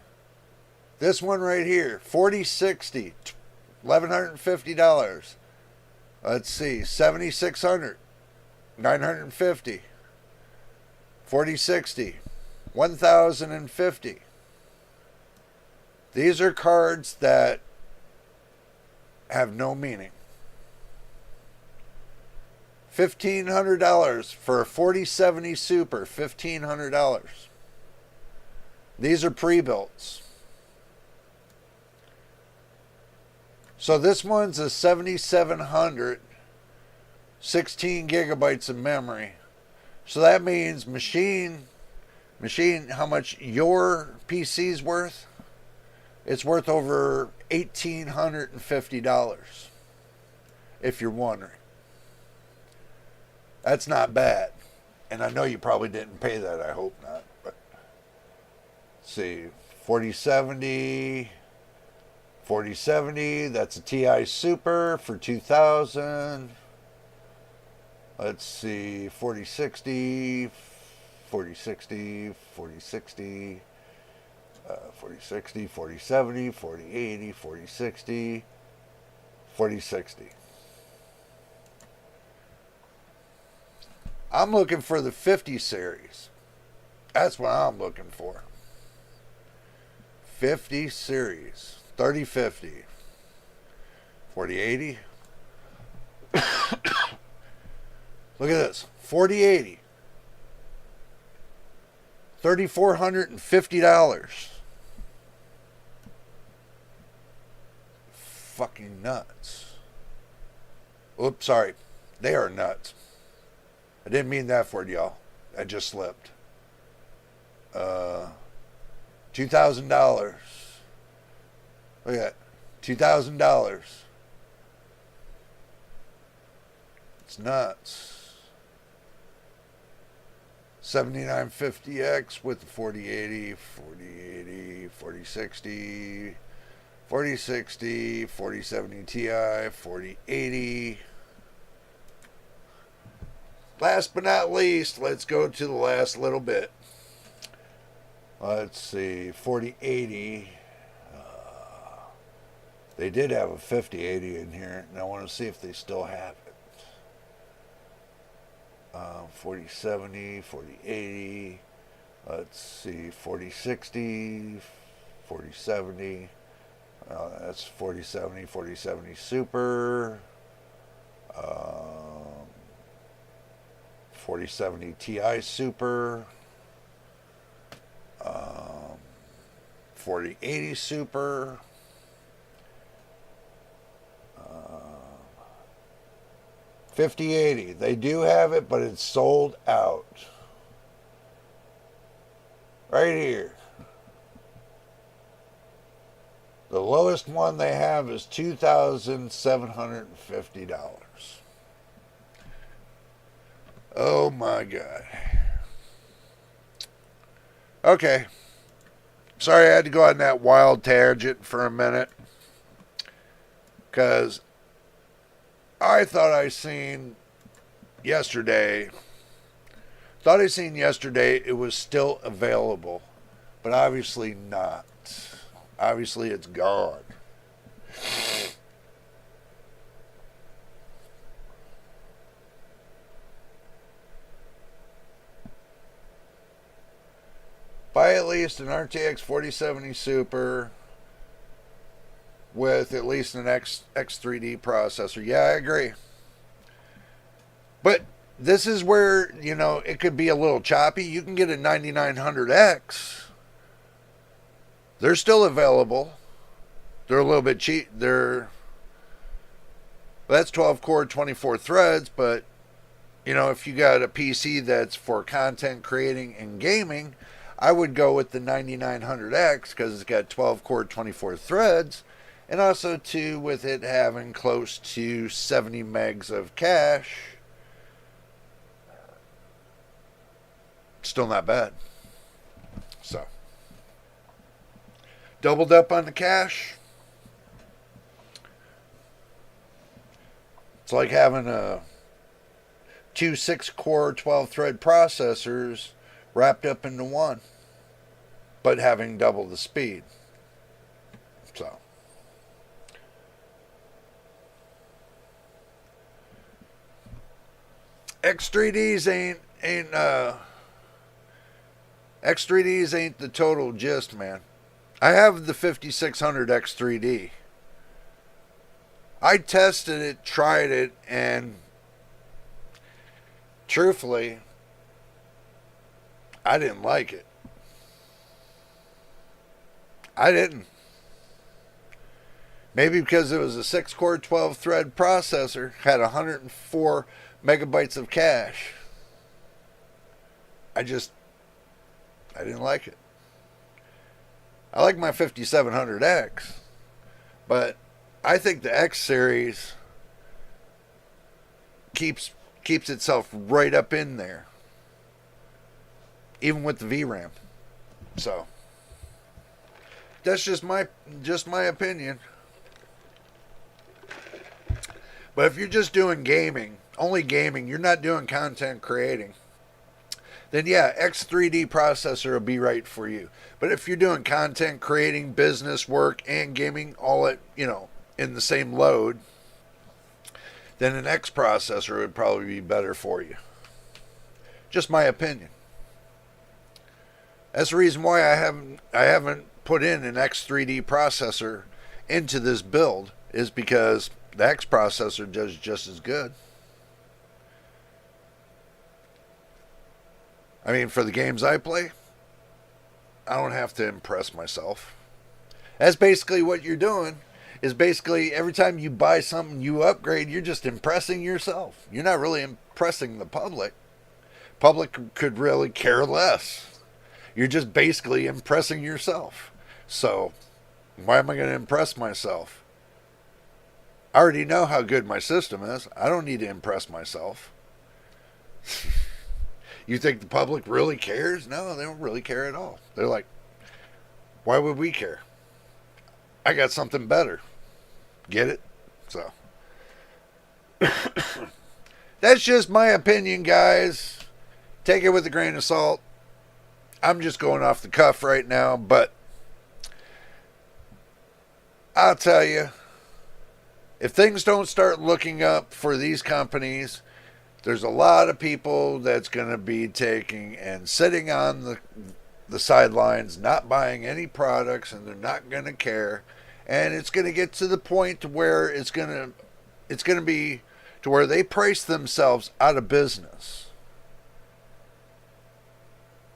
This one right here, 4060, $1,150. Let's see, 7600, $950. 4060, $1,050. These are cards that have no meaning. $1,500 for a 4070 Super, $1,500. These are pre-builts. So this one's a 7700, 16 gigabytes of memory. So that means machine, how much your PC's worth? It's worth over $1,850, if you're wondering. That's not bad. And I know you probably didn't pay that, I hope not. But let's see, 4070, that's a TI Super for $2,000. Let's see, 4060, 4070, 4080, 4060, 4060. I'm looking for the 50 series. That's what I'm looking for. 50 series. 3050. 4080. Look at this. 4080. $3,450. Fucking nuts. Oops, sorry. They are nuts. I didn't mean that for y'all. I just slipped. $2,000. Look at that. $2,000. It's nuts. 7950X with the 4080, 4060, 4070 Ti, 4080. Last but not least, let's go to the last little bit. Let's see, 4080. They did have a 5080 in here, and I want to see if they still have it. 4070, 4080. Let's see, 4060, 4070. That's 4070 Super. 4070 Ti Super. 4080 Super. 5080. They do have it, but it's sold out. Right here. The lowest one they have is $2,750. Oh my God. Okay. Sorry I had to go on that wild tangent for a minute. Because I thought I seen yesterday it was still available, but obviously not. Obviously it's gone. Buy at least an RTX 4070 Super with at least an X3D processor. Yeah, I agree. But this is where, it could be a little choppy. You can get a 9900X. They're still available. They're a little bit cheap. They're Well, that's 12 core, 24 threads, but if you got a PC that's for content creating and gaming, I would go with the 9900X because it's got 12 core, 24 threads, and also too with it having close to 70 megs of cache. Still not bad. So, doubled up on the cache. It's like having two 6-core 12-thread processors wrapped up into one, but having double the speed. So, X3Ds ain't the total gist, man. I have the 5600 X3D. I tested it, tried it, and truthfully, I didn't like it. I didn't. Maybe because it was a 6-core 12-thread processor, had 104 megabytes of cache. I didn't like it. I like my 5700X, but I think the X series keeps itself right up in there, even with the VRAM. So that's just my opinion. But if you're just doing gaming, only gaming, you're not doing content creating, then yeah, X3D processor will be right for you. But if you're doing content creating, business work, and gaming all at, in the same load, then an X processor would probably be better for you. Just my opinion. That's the reason why I haven't put in an X3D processor into this build, is because the X processor does just as good. I mean, for the games I play, I don't have to impress myself. That's basically what you're doing. Is basically every time you buy something, you upgrade, you're just impressing yourself. You're not really impressing the public. Public could really care less. You're just basically impressing yourself. So, why am I going to impress myself? I already know how good my system is. I don't need to impress myself. You think the public really cares? No, they don't really care at all. They're like, why would we care? I got something better. Get it? So, that's just my opinion, guys. Take it with a grain of salt. I'm just going off the cuff right now, but I'll tell you, if things don't start looking up for these companies, there's a lot of people that's going to be taking and sitting on the sidelines, not buying any products, and they're not going to care. And it's going to get to the point where it's going to be to where they price themselves out of business,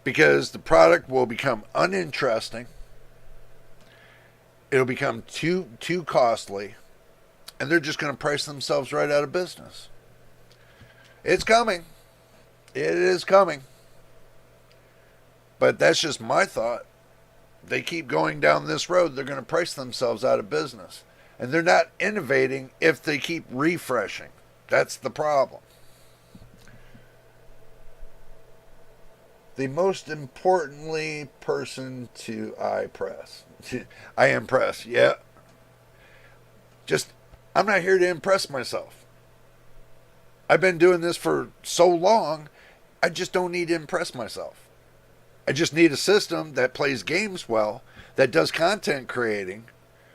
because the product will become uninteresting. It'll become too costly, and they're just going to price themselves right out of business. It's coming. It is coming. But that's just my thought. They keep going down this road, they're going to price themselves out of business. And they're not innovating if they keep refreshing. That's the problem. The most importantly person to I impress. Yeah. I'm not here to impress myself. I've been doing this for so long, I just don't need to impress myself. I just need a system that plays games well, that does content creating,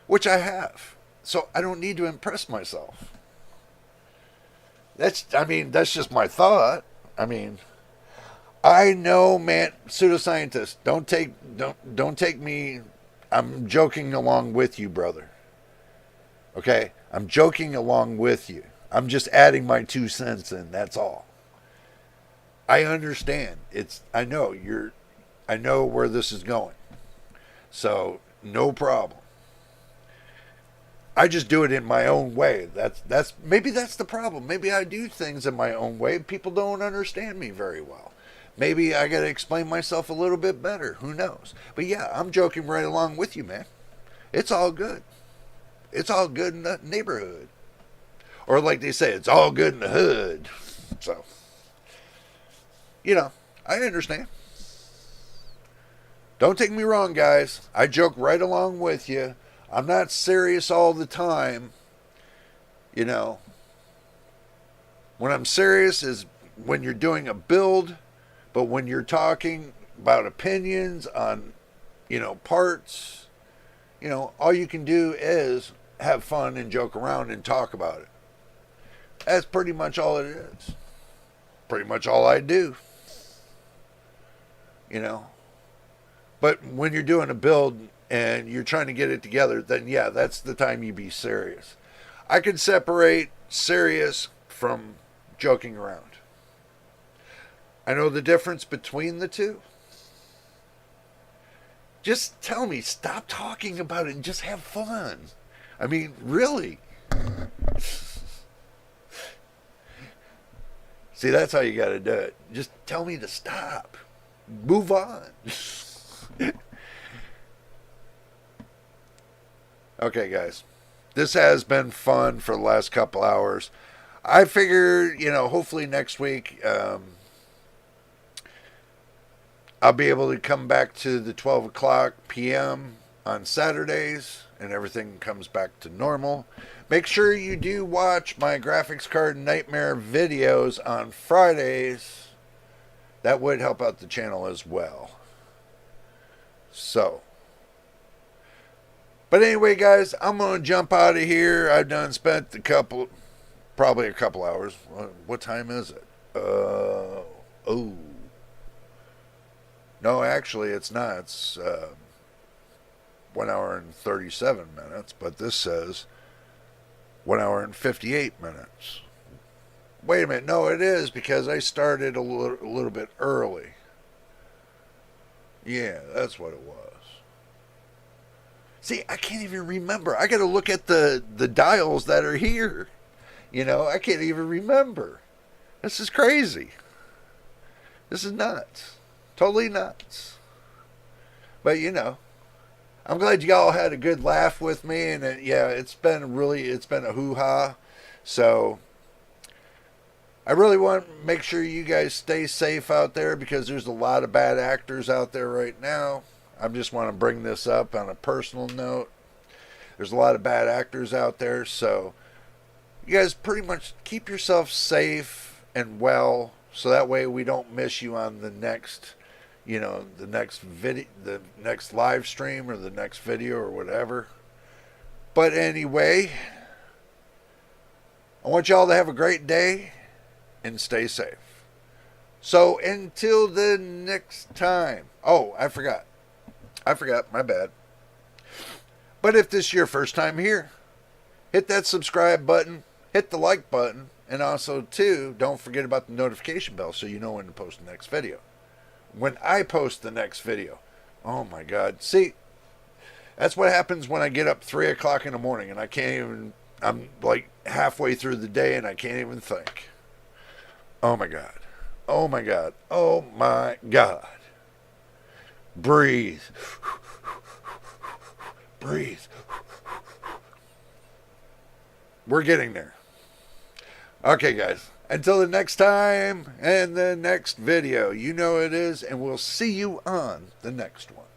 which I have. So I don't need to impress myself. That's just my thought. I know, man, pseudoscientists, don't take me, I'm joking along with you, brother. Okay? I'm joking along with you. I'm just adding my 2 cents in, that's all. I understand. I know where this is going. So, no problem. I just do it in my own way. That's maybe that's the problem. Maybe I do things in my own way. People don't understand me very well. Maybe I got to explain myself a little bit better. Who knows? But yeah, I'm joking right along with you, man. It's all good. It's all good in the neighborhood. Or like they say, it's all good in the hood. So, I understand. Don't take me wrong, guys. I joke right along with you. I'm not serious all the time. When I'm serious is when you're doing a build, but when you're talking about opinions on, parts, all you can do is have fun and joke around and talk about it. That's pretty much all it is. Pretty much all I do. But when you're doing a build and you're trying to get it together, then yeah, that's the time you be serious. I can separate serious from joking around. I know the difference between the two. Just tell me, stop talking about it and just have fun. I mean, really. See, that's how you got to do it. Just tell me to stop. Move on. Okay, guys. This has been fun for the last couple hours. I figure, hopefully next week I'll be able to come back to the 12 o'clock p.m. on Saturdays and everything comes back to normal. Make sure you do watch my graphics card nightmare videos on Fridays. That would help out the channel as well. So. But anyway, guys, I'm going to jump out of here. I've done spent probably a couple hours. What time is it? No, actually, it's not. It's 1 hour and 37 minutes, but this says 1 hour and 58 minutes. Wait a minute. No, it is because I started a little bit early. Yeah, that's what it was. See, I can't even remember. I got to look at the dials that are here. I can't even remember. This is crazy. This is nuts. Totally nuts. But, I'm glad y'all had a good laugh with me. And, it's been a hoo-ha. So, I really want to make sure you guys stay safe out there because there's a lot of bad actors out there right now. I just want to bring this up on a personal note. There's a lot of bad actors out there, so you guys pretty much keep yourself safe and well, so that way we don't miss you on the next, the next live stream or the next video or whatever. But anyway, I want y'all to have a great day and stay safe. So until the next time. Oh, I forgot, my bad. But if this is your first time here, hit that subscribe button, hit the like button, and also, too, don't forget about the notification bell so you know when to post the next video. When I post the next video. Oh, my God. See, that's what happens when I get up 3 o'clock in the morning and I'm like halfway through the day and I can't even think. Oh, my God. Oh, my God. Oh, my God. Breathe. Breathe. We're getting there. Okay, guys. Until the next time and the next video, you know it is, and we'll see you on the next one.